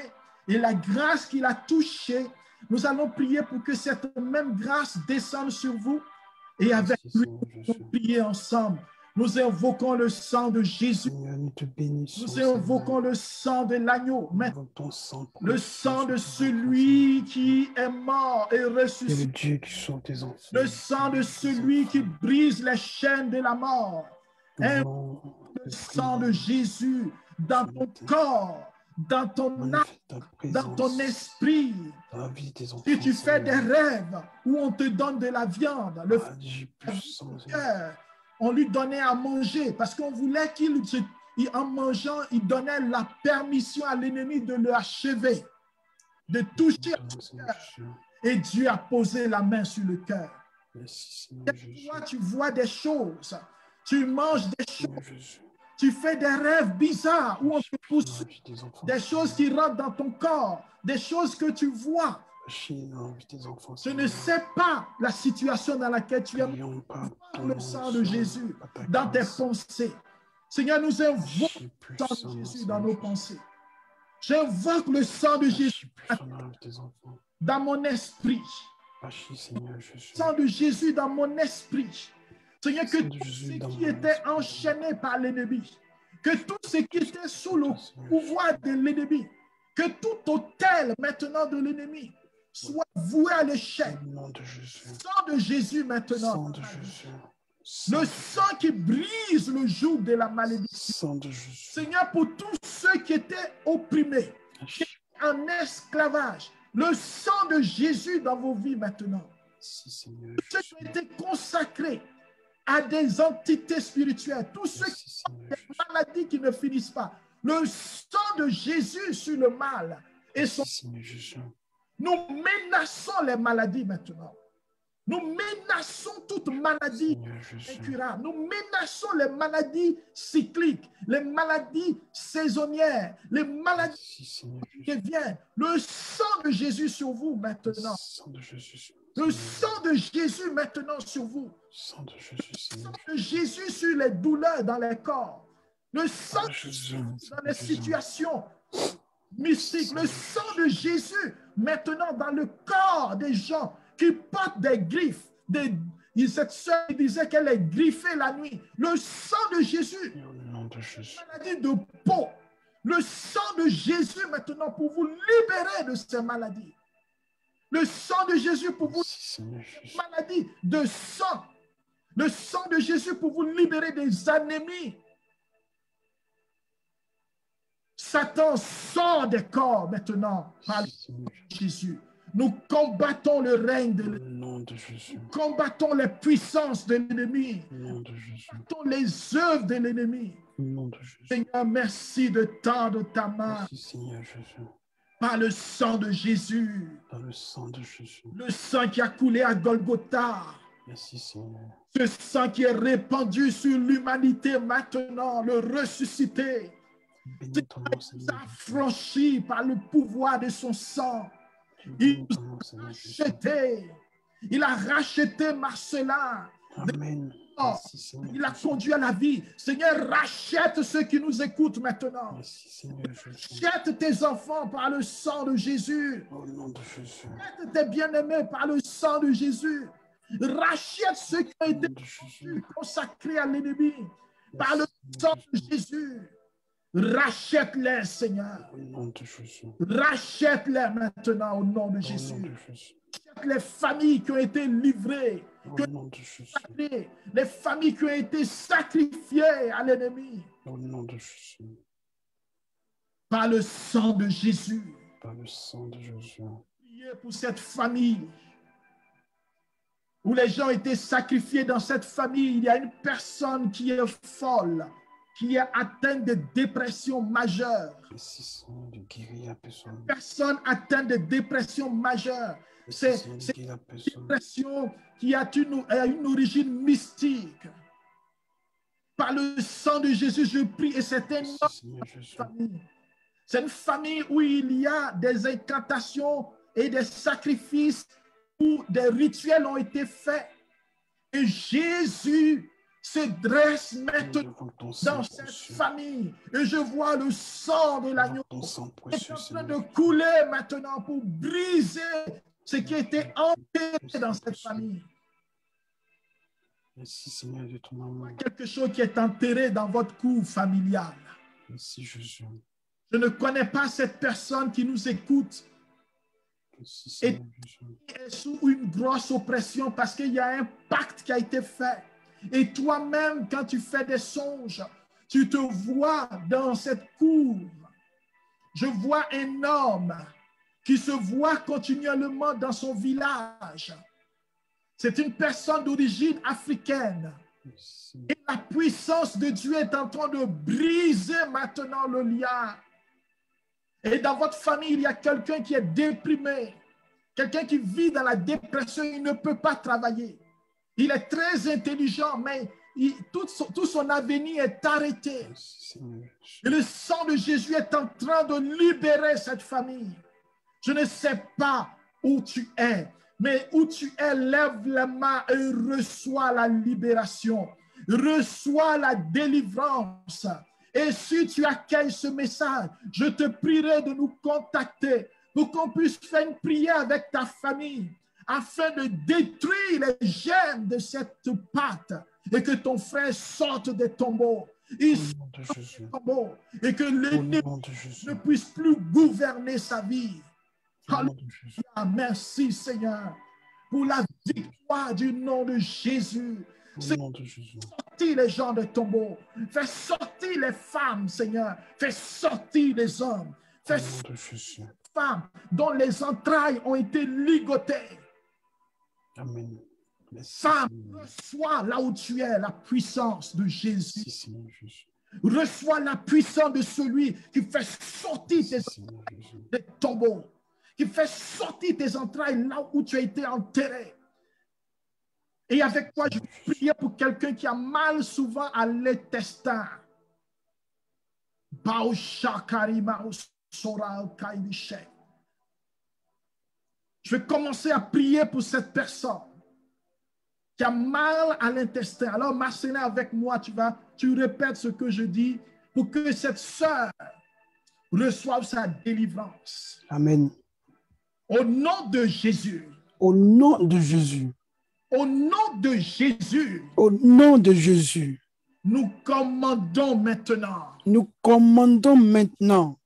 et la grâce qu'il a touchée, nous allons prier pour que cette même grâce descende sur vous. Et avec lui, nous allons prier ensemble. Nous invoquons le sang de Jésus. Nous invoquons le sang de l'agneau. Le sang de celui qui est mort et ressuscité. Le sang de celui qui brise les chaînes de la mort. Le sang de Jésus dans ton corps, dans ton âme, dans ton esprit. Si tu fais des rêves où on te donne de la viande, le cœur, on lui donnait à manger parce qu'on voulait en mangeant, il donnait la permission à l'ennemi de le achever, de toucher. Et Dieu a posé la main sur le cœur. Merci, Seigneur Jésus. Toi, tu vois des choses. Tu manges des choses. Seigneur Jésus. Tu fais des rêves bizarres où on te pousse. Agis des enfants. Des choses qui rentrent dans ton corps. Des choses que tu vois. Agis dans la vie des enfants. Je ne sais pas la situation dans laquelle tu es. Prions par ton Le nom, sang de Jésus par ta dans tes grâce. pensées. Seigneur, nous invoquons Agis le puissamment, sang de Jésus Seigneur dans nos Jésus. pensées. J'invoque le sang de Agis Jésus puissamment dans la vie des enfants. dans mon esprit. Agis, Seigneur Jésus. Sang de Jésus dans mon esprit. Seigneur, que Sang de tout Jésus ce dans qui mon était esprit. enchaîné par l'ennemi, que tout ce qui était sous le Seigneur pouvoir de l'ennemi, que tout hôtel maintenant de l'ennemi soit voué à l'échec. Au nom de Jésus. Sang de Jésus maintenant. Sang de Jésus. Le sang qui brise le joug de la malédiction. Sang de Jésus. Seigneur, pour tous ceux qui étaient opprimés, Agis. en esclavage, le sang de Jésus dans vos vies maintenant. Merci, Seigneur Ceux qui Jésus. ont été consacrés à des entités spirituelles, tous ceux qui Merci, ont Seigneur des Jésus. maladies qui ne finissent pas, le sang de Jésus sur le mal. Et son... Merci, Seigneur Jésus. Nous menaçons les maladies maintenant. Nous menaçons toute maladie Seigneur Jésus. incurable. Nous menaçons les maladies cycliques, les maladies saisonnières, les maladies Merci, Seigneur qui Jésus. viennent. Le sang de Jésus sur vous maintenant. Sang de Jésus. Le sang de Jésus maintenant sur vous. Sang de Jésus, Le Seigneur. sang de Jésus sur les douleurs dans les corps. Le sang Sang de Jésus. dans les situations mystiques. Le sang de Jésus maintenant dans le corps des gens qui portent des griffes. Cette sœur disait qu'elle est griffée la nuit. Le sang de Jésus, Au nom de Jésus. maladie de peau. Le sang de Jésus maintenant pour vous libérer de ces maladies. Le sang de Jésus pour vous Merci, Seigneur Jésus. maladie de sang. Le sang de Jésus pour vous libérer des anémies. Satan sort des corps maintenant par Merci, Seigneur Jésus. Jésus. Nous combattons le règne de Au l'ennemi. nom de Jésus. Nous combattons les puissances de l'ennemi. Au nom de Jésus. Nous combattons les œuvres de l'ennemi. Au nom de Jésus. Seigneur, merci de tendre ta main Merci, Seigneur Jésus. par le sang de Jésus. Dans le sang de Jésus. Le sang qui a coulé à Golgotha. Merci, Seigneur. Ce sang qui est répandu sur l'humanité maintenant, le ressuscité. Bénis ton nom, Il nous Seigneur a Jésus. franchis par le pouvoir de son sang. Bénis ton nom, Seigneur Jésus. Racheté. Il a racheté Marcelin. Amen. Merci, Seigneur Il a Jésus. conduit à la vie. Seigneur, rachète ceux qui nous écoutent maintenant. Merci, Seigneur Jésus. Rachète tes enfants par le sang de Jésus. Au nom de Jésus. Rachète tes bien-aimés par le sang de Jésus. Rachète ceux qui ont Au été nom de Jésus. consacrés à l'ennemi par le sang de Jésus. Rachète-les, Seigneur. Au nom de Jésus. Rachète-les maintenant au nom de Au nom Jésus. de Jésus. Rachète les familles qui ont été livrées, Au nom de Jésus. les familles qui ont été sacrifiées à l'ennemi Au nom de Jésus. par le sang de Jésus. Par le sang de Jésus. Priez pour cette famille où les gens ont été sacrifiés. Dans cette famille, il y a une personne qui est folle, qui est atteinte de dépression majeure. Merci, Seigneur, de guérir la personne. Personne atteinte de dépression majeure. Merci, C'est Seigneur, de c'est guérir la une personne. dépression qui a une origine mystique. Par le sang de Jésus, je prie et c'est Merci, énorme. Seigneur Jésus. Famille. C'est une famille où il y a des incantations et des sacrifices, où des rituels ont été faits. Et Jésus se dresse maintenant Devant ton sang dans cette précieux. famille. Et je vois le sang de l'agneau Devant ton sang qui est précieux, en train de Seigneur. couler maintenant pour briser ce qui a été enterré dans cette famille. Merci, Seigneur, de ton amour. Quelque chose qui est enterré dans votre cour familiale. Merci, Jésus. Je ne connais pas cette personne qui nous écoute Merci, Seigneur Jésus. qui est sous une grosse oppression parce qu'il y a un pacte qui a été fait. Et toi-même, quand tu fais des songes, tu te vois dans cette cour. Je vois un homme qui se voit continuellement dans son village. C'est une personne d'origine africaine. Merci. Et la puissance de Dieu est en train de briser maintenant le lien. Et dans votre famille, il y a quelqu'un qui est déprimé, Quelqu'un qui vit dans la dépression, il ne peut pas travailler. Il est très intelligent, mais tout son avenir est arrêté. Et le sang de Jésus est en train de libérer cette famille. Je ne sais pas où tu es, mais où tu es, lève la main et reçois la libération. Reçois la délivrance. Et si tu accueilles ce message, je te prierai de nous contacter pour qu'on puisse faire une prière avec ta famille afin de détruire les germes de cette pâte et que ton frère sorte des tombeaux. Il sorte des tombeaux et que l'ennemi ne puisse plus gouverner sa vie. Alléluia. Merci Seigneur pour la victoire du nom de Jésus. Sortir les gens de tombeaux. Fais sortir les femmes, Seigneur. Fais sortir les hommes. Fais sortir les femmes dont les entrailles ont été ligotées. Amen. Femme, reçois là où tu es la puissance de Jésus. Reçois la puissance de celui qui fait sortir tes tombeaux, qui fait sortir tes entrailles là où tu as été enterré. Et avec toi, je vais prier pour quelqu'un qui a mal souvent à l'intestin. Je vais commencer à prier pour cette personne qui a mal à l'intestin. Alors, Marcelin, avec moi, tu répètes ce que je dis pour que cette sœur reçoive sa délivrance. Amen. Au nom de Jésus. Au nom de Jésus. Au nom de Jésus. Au nom de Jésus. Nous commandons maintenant. Nous commandons maintenant.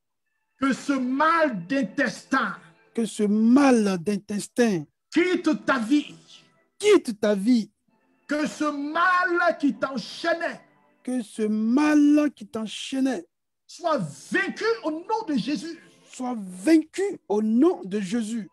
Que ce mal d'intestin. Que ce mal d'intestin. Quitte ta vie. Quitte ta vie. Que ce mal qui t'enchaînait. Que ce mal qui t'enchaînait. Soit vaincu au nom de Jésus. Soit vaincu au nom de Jésus.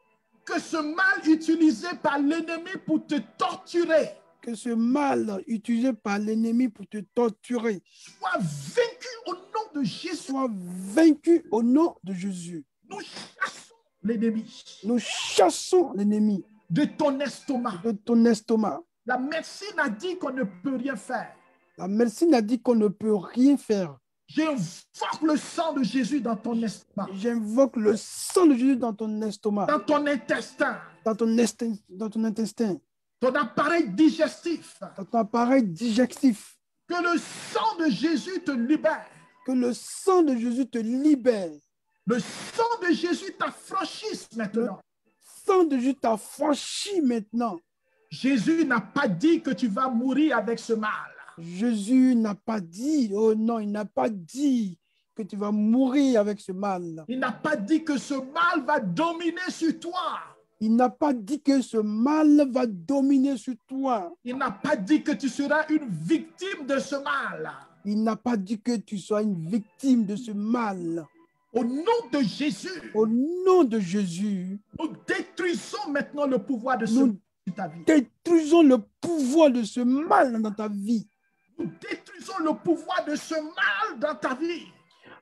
Que ce mal utilisé par l'ennemi pour te torturer. Que ce mal utilisé par l'ennemi pour te torturer. Soit vaincu au nom de Jésus. Soit vaincu au nom de Jésus. Nous chassons l'ennemi. Nous chassons l'ennemi. De ton estomac. De ton estomac. La médecine a dit qu'on ne peut rien faire. La médecine a dit qu'on ne peut rien faire. J'invoque le sang de Jésus dans ton estomac. J'invoque le sang de Jésus dans ton estomac. Dans ton intestin. Dans ton intestin. Ton appareil digestif. Dans ton appareil digestif. Que le sang de Jésus te libère. Que le sang de Jésus te libère. Le sang de Jésus t'affranchisse maintenant. Le sang de Jésus t'affranchit maintenant. Jésus n'a pas dit que tu vas mourir avec ce mal. Jésus n'a pas dit, oh non, il n'a pas dit que tu vas mourir avec ce mal. Il n'a pas dit que ce mal va dominer sur toi. Il n'a pas dit que ce mal va dominer sur toi. Il n'a pas dit que tu seras une victime de ce mal. Il n'a pas dit que tu sois une victime de ce mal. Au nom de Jésus. Au nom de Jésus. Nous détruisons maintenant le pouvoir de ce mal dans ta vie. Détruisons le pouvoir de ce mal dans ta vie. Nous détruisons le pouvoir de ce mal dans ta vie.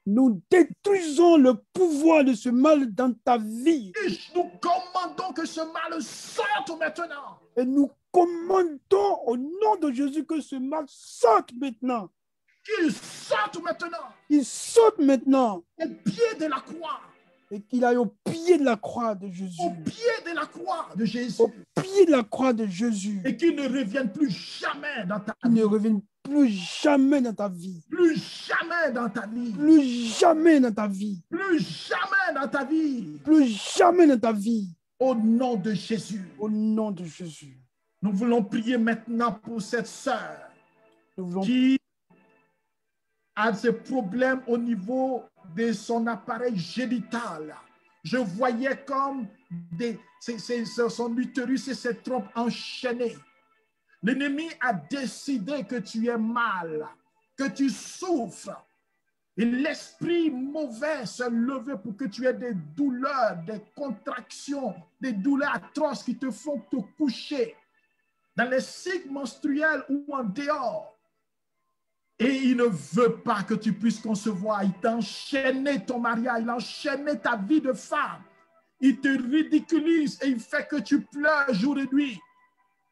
Nous détruisons le pouvoir de ce mal dans ta vie. Et nous commandons que ce mal sorte maintenant. Et nous commandons au nom de Jésus que ce mal sorte maintenant. Qu'il sorte maintenant. Il sorte maintenant. Au pied de la croix. Et qu'il aille au pied de la croix de Jésus. Au pied de la croix de Jésus. Au pied de la croix de Jésus. Et qu'il ne revienne plus jamais dans ta vie. Il ne revienne plus jamais dans ta vie. Plus jamais dans ta vie. Plus jamais dans ta vie. Plus jamais dans ta vie. Plus jamais dans ta vie. Au nom de Jésus. Au nom de Jésus. Nous voulons prier maintenant pour cette sœur qui a des problèmes au niveau de son appareil génital. Je voyais comme son utérus et ses trompes enchaînées. L'ennemi a décidé que tu es mal, que tu souffres. Et l'esprit mauvais s'est levé pour que tu aies des douleurs, des contractions, des douleurs atroces qui te font te coucher dans les cycles menstruels ou en dehors. Et il ne veut pas que tu puisses concevoir. Il t'a enchaîné ton mariage, il a enchaîné ta vie de femme. Il te ridiculise et il fait que tu pleures jour et nuit.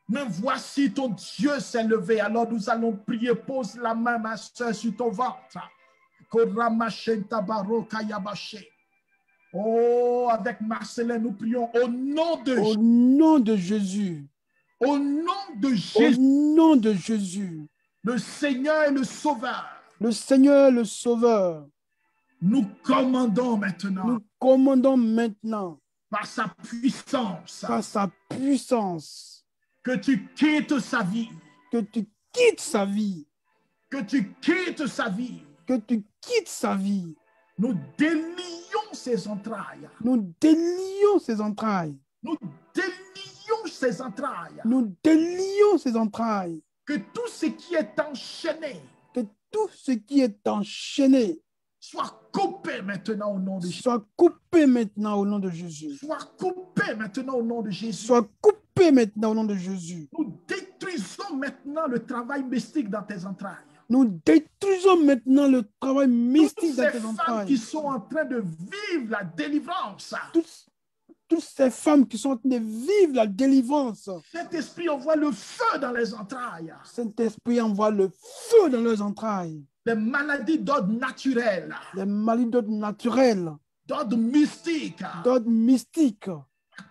Mais voici ton Dieu s'est levé. Alors nous allons prier. Pose la main, ma soeur, sur ton ventre. Oh, avec Marcelin, nous prions au nom de Au nom de Jésus. Au nom de Au Jésus, nom de Jésus. le Seigneur et le Sauveur. Le Seigneur, le Sauveur. Nous commandons maintenant Nous commandons maintenant par sa puissance par sa puissance que tu quittes sa vie, que tu quittes sa vie. que tu quittes sa vie. Que tu quittes sa vie. Nous délions ses entrailles. Nous délions ses entrailles. Nous délions ses entrailles. Nous délions ses entrailles. Que tout ce qui est enchaîné Que tout ce qui est enchaîné soit coupé maintenant au nom de Jésus. soit coupé maintenant au nom de Jésus. Soit coupé maintenant au nom de Jésus. Soit coupé maintenant au nom de Jésus. Nous détruisons maintenant le travail mystique dans tes entrailles. Nous détruisons maintenant le travail Toutes mystique dans ces tes femmes entrailles. qui sont en train de vivre la délivrance. Toutes ces femmes qui sont en train de vivre la délivrance. Saint-Esprit envoie le feu dans les entrailles. Saint-Esprit envoie le feu dans leurs entrailles. Les maladies d'ordre naturel, Les maladies d'ordre naturel, d'ordre mystique, d'ordre mystique,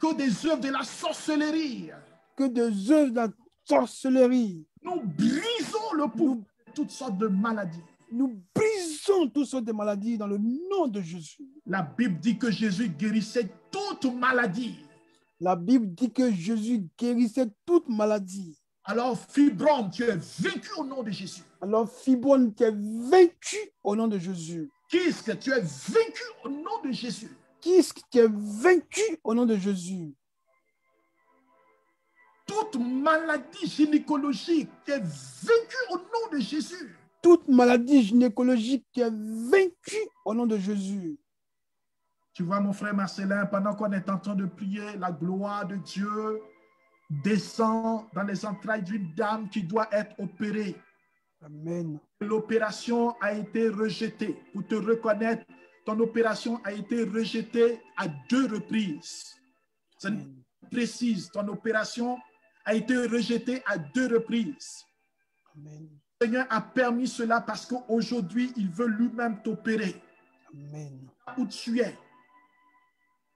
que des œuvres de la sorcellerie. que des œuvres de la sorcellerie. Nous brisons le pouvoir de toutes sortes de maladies. Nous brisons toutes sortes de maladies dans le nom de Jésus. La Bible dit que Jésus guérissait toute maladie. La Bible dit que Jésus guérissait toute maladie. Alors, fibrome, tu es vaincu au nom de Jésus. Alors, Fibrone, tu es vaincu au nom de Jésus. Qu'est-ce tu es vaincu au nom de Jésus. Qu'est-ce tu es vaincu au nom de Jésus. Toute maladie gynécologique, tu es vaincu au nom de Jésus. Toute maladie gynécologique, tu es vaincu au nom de Jésus. Tu vois, mon frère Marcelin, pendant qu'on est en train de prier, la gloire de Dieu descend dans les entrailles d'une dame qui doit être opérée. Amen. L'opération a été rejetée. Pour te reconnaître, ton opération a été rejetée à 2 reprises. Ça précise, ton opération a été rejetée à 2 reprises. Amen. Le Seigneur a permis cela parce qu'aujourd'hui, il veut lui-même t'opérer. Amen. Où tu es,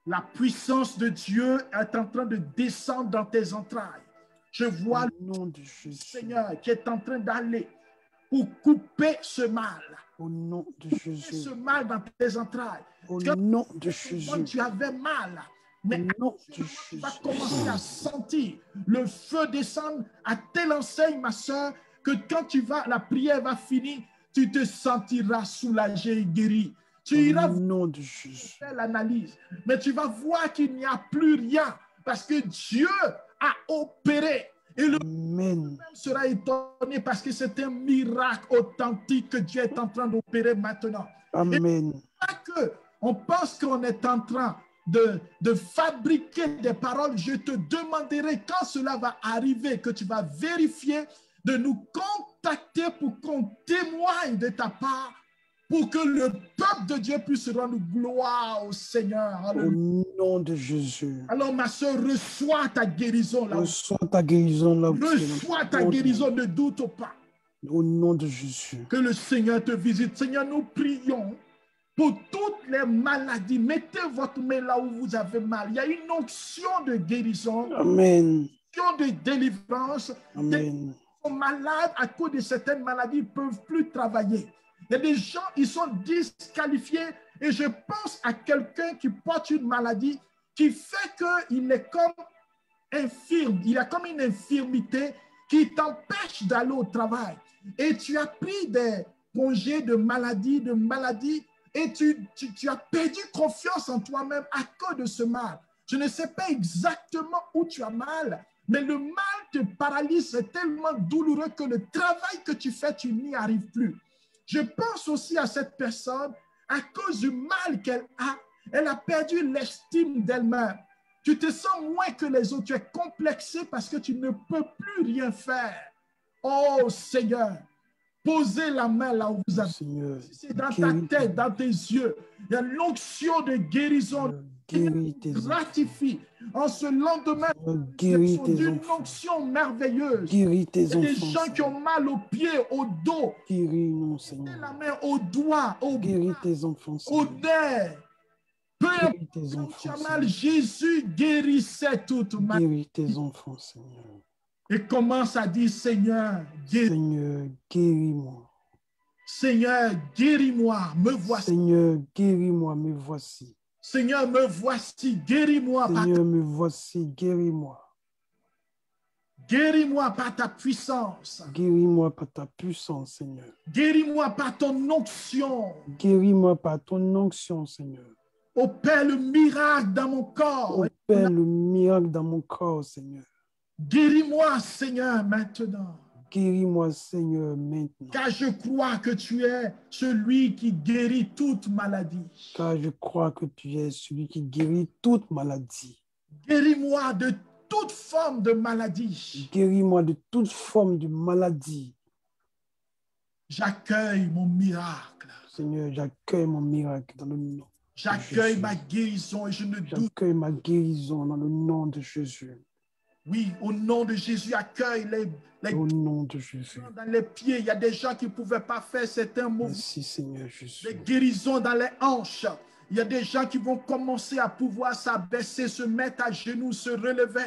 la puissance de Dieu est en train de descendre dans tes entrailles. Je vois Au nom de le Jésus. Seigneur qui est en train d'aller pour couper ce mal. Au nom de Jésus. Ce mal dans tes entrailles. Au nom de Jésus. Quand tu avais mal, mais Au nom de tu vas Jésus. commencer à sentir le feu descendre à telle enseigne, ma soeur, que quand tu vas, la prière va finir, tu te sentiras soulagé et guéri. Tu iras Au nom de Jésus. faire l'analyse, mais tu vas voir qu'il n'y a plus rien parce que Dieu a opéré. Et le Amen. même sera étonné parce que c'est un miracle authentique que Dieu est en train d'opérer maintenant. Amen. Pas que on pense qu'on est en train de fabriquer des paroles. Je te demanderai quand cela va arriver, que tu vas vérifier, de nous contacter pour qu'on témoigne de ta part, pour que le peuple de Dieu puisse rendre gloire au Seigneur. Au nom de Jésus. Alors, ma soeur, reçois ta guérison là. Reçois ta guérison là. Reçois ta guérison, ne doute pas. Au nom de Jésus. Que le Seigneur te visite. Seigneur, nous prions pour toutes les maladies. Mettez votre main là où vous avez mal. Il y a une onction de guérison. Amen. Une onction de délivrance. Amen. Sont malades à cause de certaines maladies, ils ne peuvent plus travailler. Il y a des gens, ils sont disqualifiés et je pense à quelqu'un qui porte une maladie qui fait qu'il est comme infirme. Il a comme une infirmité qui t'empêche d'aller au travail. Et tu as pris des congés de maladie et tu as perdu confiance en toi-même à cause de ce mal. Je ne sais pas exactement où tu as mal, mais le mal te paralyse, c'est tellement douloureux que le travail que tu fais, tu n'y arrives plus. Je pense aussi à cette personne, à cause du mal qu'elle a, elle a perdu l'estime d'elle-même. Tu te sens moins que les autres, tu es complexé parce que tu ne peux plus rien faire. Oh Seigneur, posez la main là où vous avez. Seigneur, c'est dans ta tête, dans tes yeux. Il y a l'onction de guérison guéris tes enfants. Gratifie en ce lendemain Guéris tes d'une enfants. onction merveilleuse. Guéris tes Il y a des enfants. gens qui ont mal aux pieds, au dos, Guéris-nous, la Seigneur. main, au doigt, au Guéris bras, tes enfants, au Seigneur. nez. Peu importe Guéris tes où tu enfants, as mal, Seigneur. Jésus guérissait toute maladie. Guéris tes enfants, Seigneur. Et commence à dire, Seigneur, guéris. Seigneur, guéris-moi. Seigneur, guéris-moi, me voici. Seigneur, guéris-moi, me voici. Seigneur, me voici, guéris-moi par Seigneur, me voici, guéris-moi. Guéris-moi par ta puissance. Guéris-moi par ta puissance, Seigneur. Guéris-moi par ton onction. Guéris-moi par ton onction, Seigneur. Opère le miracle dans mon corps. Opère le miracle dans mon corps, Seigneur. Guéris-moi, Seigneur, maintenant. Guéris-moi, Seigneur, maintenant. Car je crois que tu es celui qui guérit toute maladie. Car je crois que tu es celui qui guérit toute maladie. Guéris-moi de toute forme de maladie. Guéris-moi de toute forme de maladie. J'accueille mon miracle. Seigneur, j'accueille mon miracle dans le nom. J'accueille Jésus. ma guérison et je ne doute. J'accueille ma guérison dans le nom de Jésus. Oui, au nom de Jésus, accueille les Au nom de Jésus. dans les pieds. Il y a des gens qui ne pouvaient pas faire certains mouvements. Merci, Seigneur Jésus. Des guérisons dans les hanches. Il y a des gens qui vont commencer à pouvoir s'abaisser, se mettre à genoux, se relever.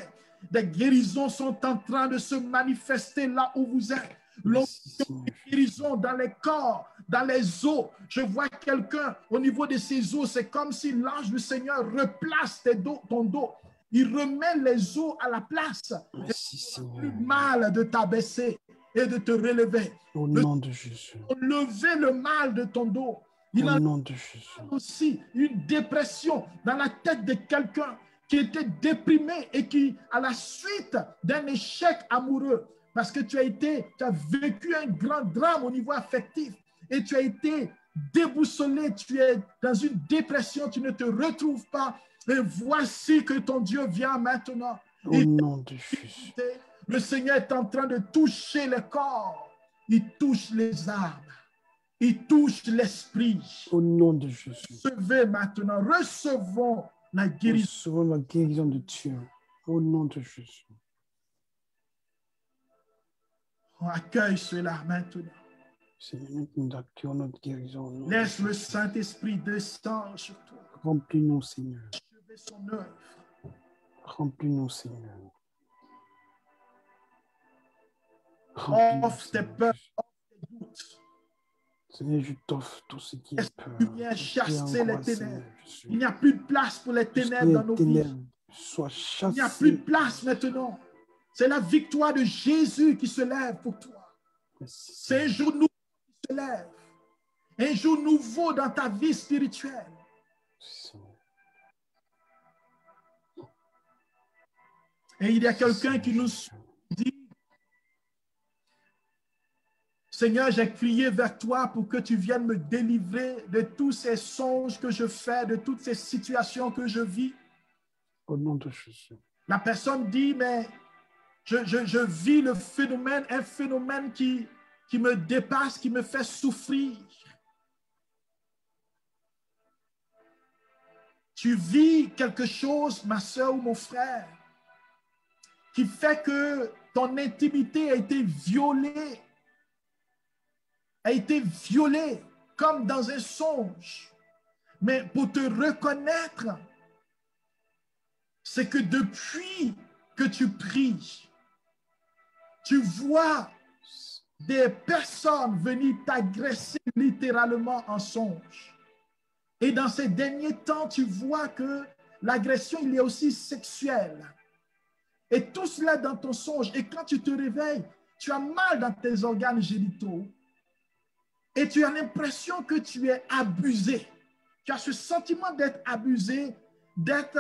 Des guérisons sont en train de se manifester là où vous êtes. Merci, Seigneur. Des guérisons dans les corps, dans les os. Je vois quelqu'un au niveau de ses os. C'est comme si l'ange du Seigneur replace ton dos. Il remet les os à la place. Merci, Plus Seigneur. mal de t'abaisser et de te relever. Au nom de Jésus. Lever le mal de ton dos. Il Au en nom de Jésus. a aussi une dépression dans la tête de quelqu'un qui était déprimé et qui, à la suite d'un échec amoureux, parce que tu as vécu un grand drame au niveau affectif et tu as été déboussolé, tu es dans une dépression, tu ne te retrouves pas. Et voici que ton Dieu vient maintenant. Au nom de Jésus. Le Seigneur est en train de toucher le corps. Il touche les âmes. Il touche l'esprit. Au nom de Jésus. Recevez maintenant. Recevons la guérison. Recevons la guérison de Dieu. Au nom de Jésus. On accueille cela maintenant. Seigneur, nous accueillons notre guérison. au nom de Laisse le Jésus. Saint-Esprit descendre sur toi. Remplis-nous, Seigneur. Achevez son œuvre. Remplis-nous, Seigneur. Remplis-nous, Offre tes Seigneur. peurs, offre tes doutes. Seigneur, je t'offre tout ce qui est peur. Esprit, viens tout ce qui est chasser les angoisse, ténèbres. Seigneur, Jésus. Il n'y a plus de place pour les Tout ce qui ténèbres dans nos est vies. ténèbres soit Il n'y a plus de chassé. place maintenant. C'est la victoire de Jésus qui se lève pour toi. Merci, C'est un Seigneur. jour nouveau qui se lève. Un jour nouveau dans ta vie spirituelle. Seigneur. Et il y a quelqu'un qui nous dit, Seigneur, j'ai crié vers toi pour que tu viennes me délivrer de tous ces songes que je fais, de toutes ces situations que je vis. Au nom de Jésus. La personne dit, mais je vis le phénomène, un phénomène qui me dépasse, qui me fait souffrir. Tu vis quelque chose, ma soeur ou mon frère, qui fait que ton intimité a été violée, comme dans un songe. Mais pour te reconnaître, c'est que depuis que tu pries, tu vois des personnes venir t'agresser littéralement en songe. Et dans ces derniers temps, tu vois que l'agression, il est aussi sexuelle. Et tout cela dans ton songe. Et quand tu te réveilles, tu as mal dans tes organes génitaux. Et tu as l'impression que tu es abusé. Tu as ce sentiment d'être abusé, d'être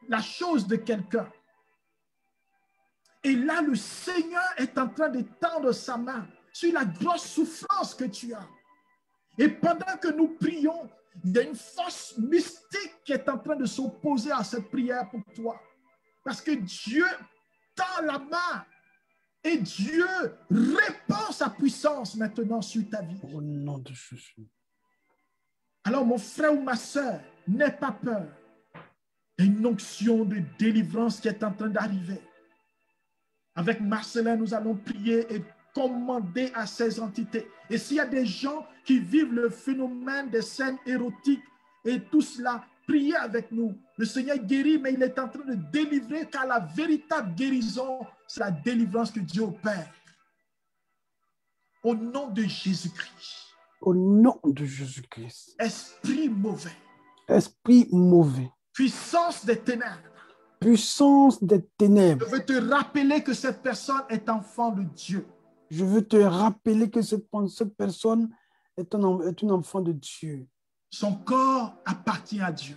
la chose de quelqu'un. Et là, le Seigneur est en train d'étendre sa main sur la grosse souffrance que tu as. Et pendant que nous prions, il y a une force mystique qui est en train de s'opposer à cette prière pour toi. Parce que Dieu tend la main et Dieu répand sa puissance maintenant sur ta vie. Au nom de Jésus. Alors, mon frère ou ma soeur, N'aie pas peur. Il y a une onction de délivrance qui est en train d'arriver. Avec Marcelin, nous allons prier et commander à ces entités. Et s'il y a des gens qui vivent le phénomène des scènes érotiques et tout cela, priez avec nous. Le Seigneur guérit, mais il est en train de délivrer, car la véritable guérison, c'est la délivrance que Dieu opère. Au nom de Jésus-Christ. Au nom de Jésus-Christ. Esprit mauvais. Esprit mauvais. Puissance des ténèbres. Puissance des ténèbres. Je veux te rappeler que cette personne est enfant de Dieu. Je veux te rappeler que cette personne est un enfant de Dieu. Son corps appartient à Dieu.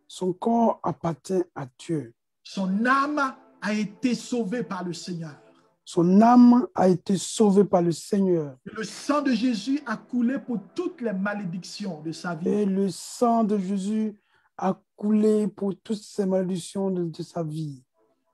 Son corps appartient à Dieu. Son âme a été sauvée par le Seigneur. Son âme a été sauvée par le Seigneur. Le sang de Jésus a coulé pour toutes les malédictions de sa vie. Et le sang de Jésus a coulé pour toutes ces malédictions de sa vie.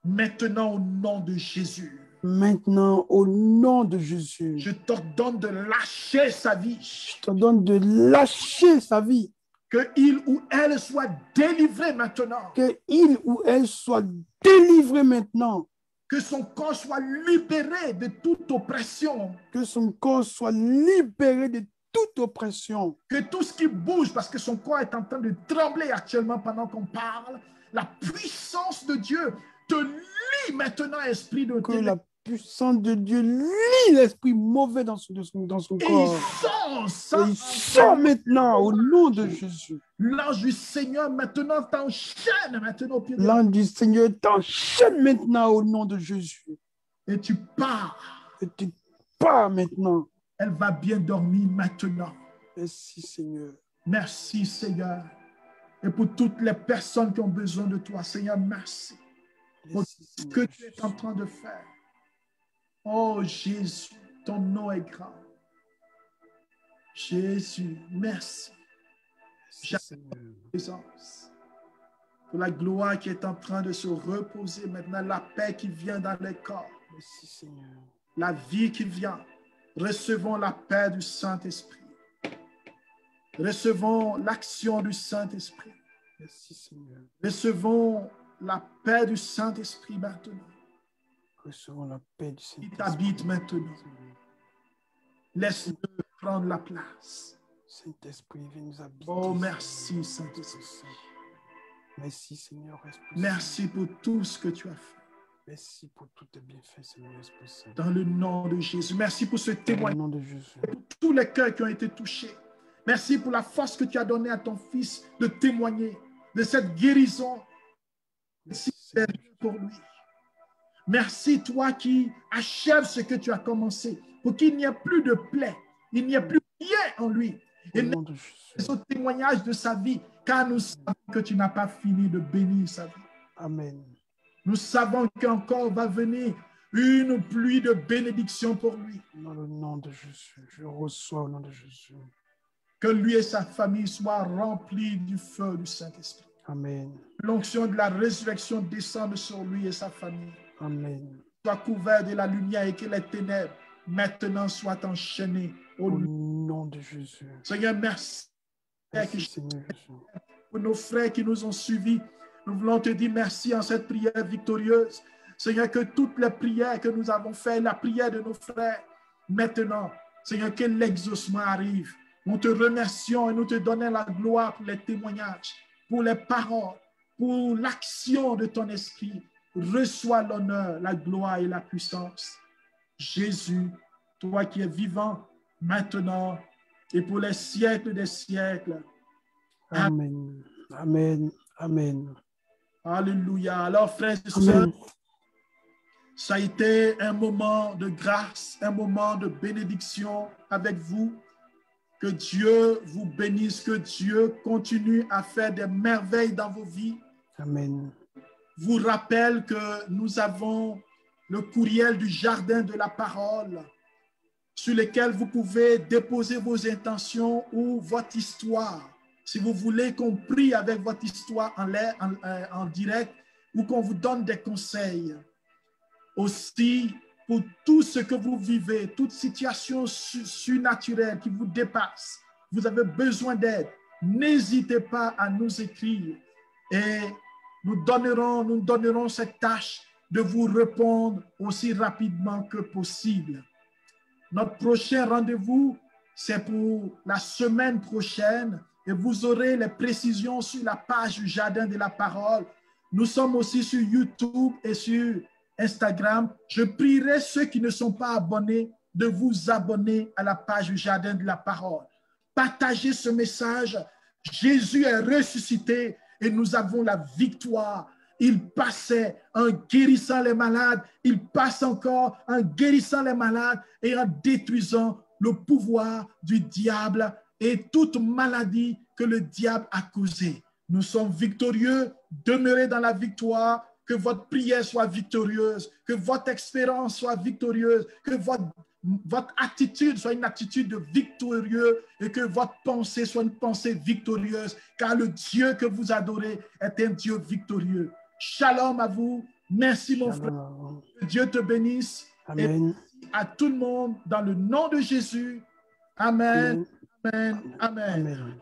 Maintenant, au nom de Jésus, Maintenant, au nom de Jésus, je t'ordonne de lâcher sa vie. je t'ordonne de lâcher sa vie. Que il ou elle soit délivré maintenant. Que il ou elle soit délivré maintenant. Que son corps soit libéré de toute oppression. Que son corps soit libéré de toute oppression. Que tout ce qui bouge, parce que son corps est en train de trembler actuellement pendant qu'on parle, la puissance de Dieu te lie maintenant, esprit de Que Dieu. la puissance de Dieu lie l'esprit mauvais dans son Et corps. il Et il sort maintenant au nom de Jésus. L'ange du Seigneur maintenant t'enchaîne maintenant au pied de L'ange du Seigneur t'enchaîne maintenant au nom de Jésus. et tu pars. Et tu pars maintenant. Elle va bien dormir maintenant. Merci Seigneur. Merci Seigneur. Et pour toutes les personnes qui ont besoin de toi, Seigneur, merci pour Merci, ce Seigneur. que tu es en train de faire. Oh Jésus, ton nom est grand. Jésus, merci. Merci, Seigneur. Présence. Pour la gloire qui est en train de se reposer maintenant, la paix qui vient dans les corps, Merci Seigneur. la vie qui vient. Recevons la paix du Saint-Esprit. Recevons l'action du Saint-Esprit. Merci Seigneur. Recevons la paix du Saint-Esprit maintenant. Recevons la paix du Qui Saint-Esprit. t'habite maintenant. Laisse-le prendre la place. Saint-Esprit, viens nous habiter. Oh, merci Saint-Esprit. Merci Seigneur, Esprit Merci pour tout ce que tu as fait. Merci pour tous tes bienfaits, Seigneur, Esprit Saint. Dans le nom de Jésus. Merci pour ce Dans le témoignage. nom de Jésus. Pour tous les cœurs qui ont été touchés. Merci pour la force que tu as donnée à ton fils de témoigner de cette guérison. Merci pour lui. Merci toi qui achèves ce que tu as commencé pour qu'il n'y ait plus de plaie, il n'y ait plus rien en lui. Au Et nom de Jésus. ce témoignage de sa vie, car nous savons que tu n'as pas fini de bénir sa vie. Amen. Nous savons qu'encore va venir une pluie de bénédiction pour lui. Dans le nom de Jésus. Je reçois au nom de Jésus. Que lui et sa famille soient remplis du feu du Saint-Esprit. Amen. L'onction de la résurrection descende sur lui et sa famille. Amen. Soit couvert de la lumière et que les ténèbres maintenant soient enchaînées. Au nom de Jésus. Seigneur, merci Merci Seigneur Jésus. pour nos frères qui nous ont suivis. Nous voulons te dire merci en cette prière victorieuse. Seigneur, que toutes les prières que nous avons faites, la prière de nos frères, maintenant, Seigneur, que l'exaucement arrive. Nous te remercions et nous te donnons la gloire pour les témoignages, pour les paroles, pour l'action de ton esprit. Reçois l'honneur, la gloire et la puissance. Jésus, toi qui es vivant maintenant et pour les siècles des siècles. Amen. Amen. Amen. Alléluia. Alors, frères et sœurs, Amen. ça a été un moment de grâce, un moment de bénédiction avec vous. Que Dieu vous bénisse, que Dieu continue à faire des merveilles dans vos vies. Amen. Vous rappelle que nous avons le courriel du jardin de la parole sur lequel vous pouvez déposer vos intentions ou votre histoire. Si vous voulez qu'on prie avec votre histoire en direct ou qu'on vous donne des conseils. Aussi, pour tout ce que vous vivez, toute situation surnaturelle qui vous dépasse, vous avez besoin d'aide, n'hésitez pas à nous écrire et nous donnerons cette tâche de vous répondre aussi rapidement que possible. Notre prochain rendez-vous, c'est pour la semaine prochaine et vous aurez les précisions sur la page du Jardin de la Parole. Nous sommes aussi sur YouTube et sur Instagram. Je prierai ceux qui ne sont pas abonnés de vous abonner à la page du Jardin de la Parole. Partagez ce message. Jésus est ressuscité et nous avons la victoire. Il passait en guérissant les malades. Il passe encore en guérissant les malades et en détruisant le pouvoir du diable et toute maladie que le diable a causée. Nous sommes victorieux. Demeurez dans la victoire. Que votre prière soit victorieuse. Que votre expérience soit victorieuse. Que votre attitude soit une attitude de victorieux et que votre pensée soit une pensée victorieuse, car le Dieu que vous adorez est un Dieu victorieux. Shalom à vous. Merci mon frère. Que Dieu te bénisse. Amen. Et à tout le monde dans le nom de Jésus. Amen. Amen. Amen. Amen.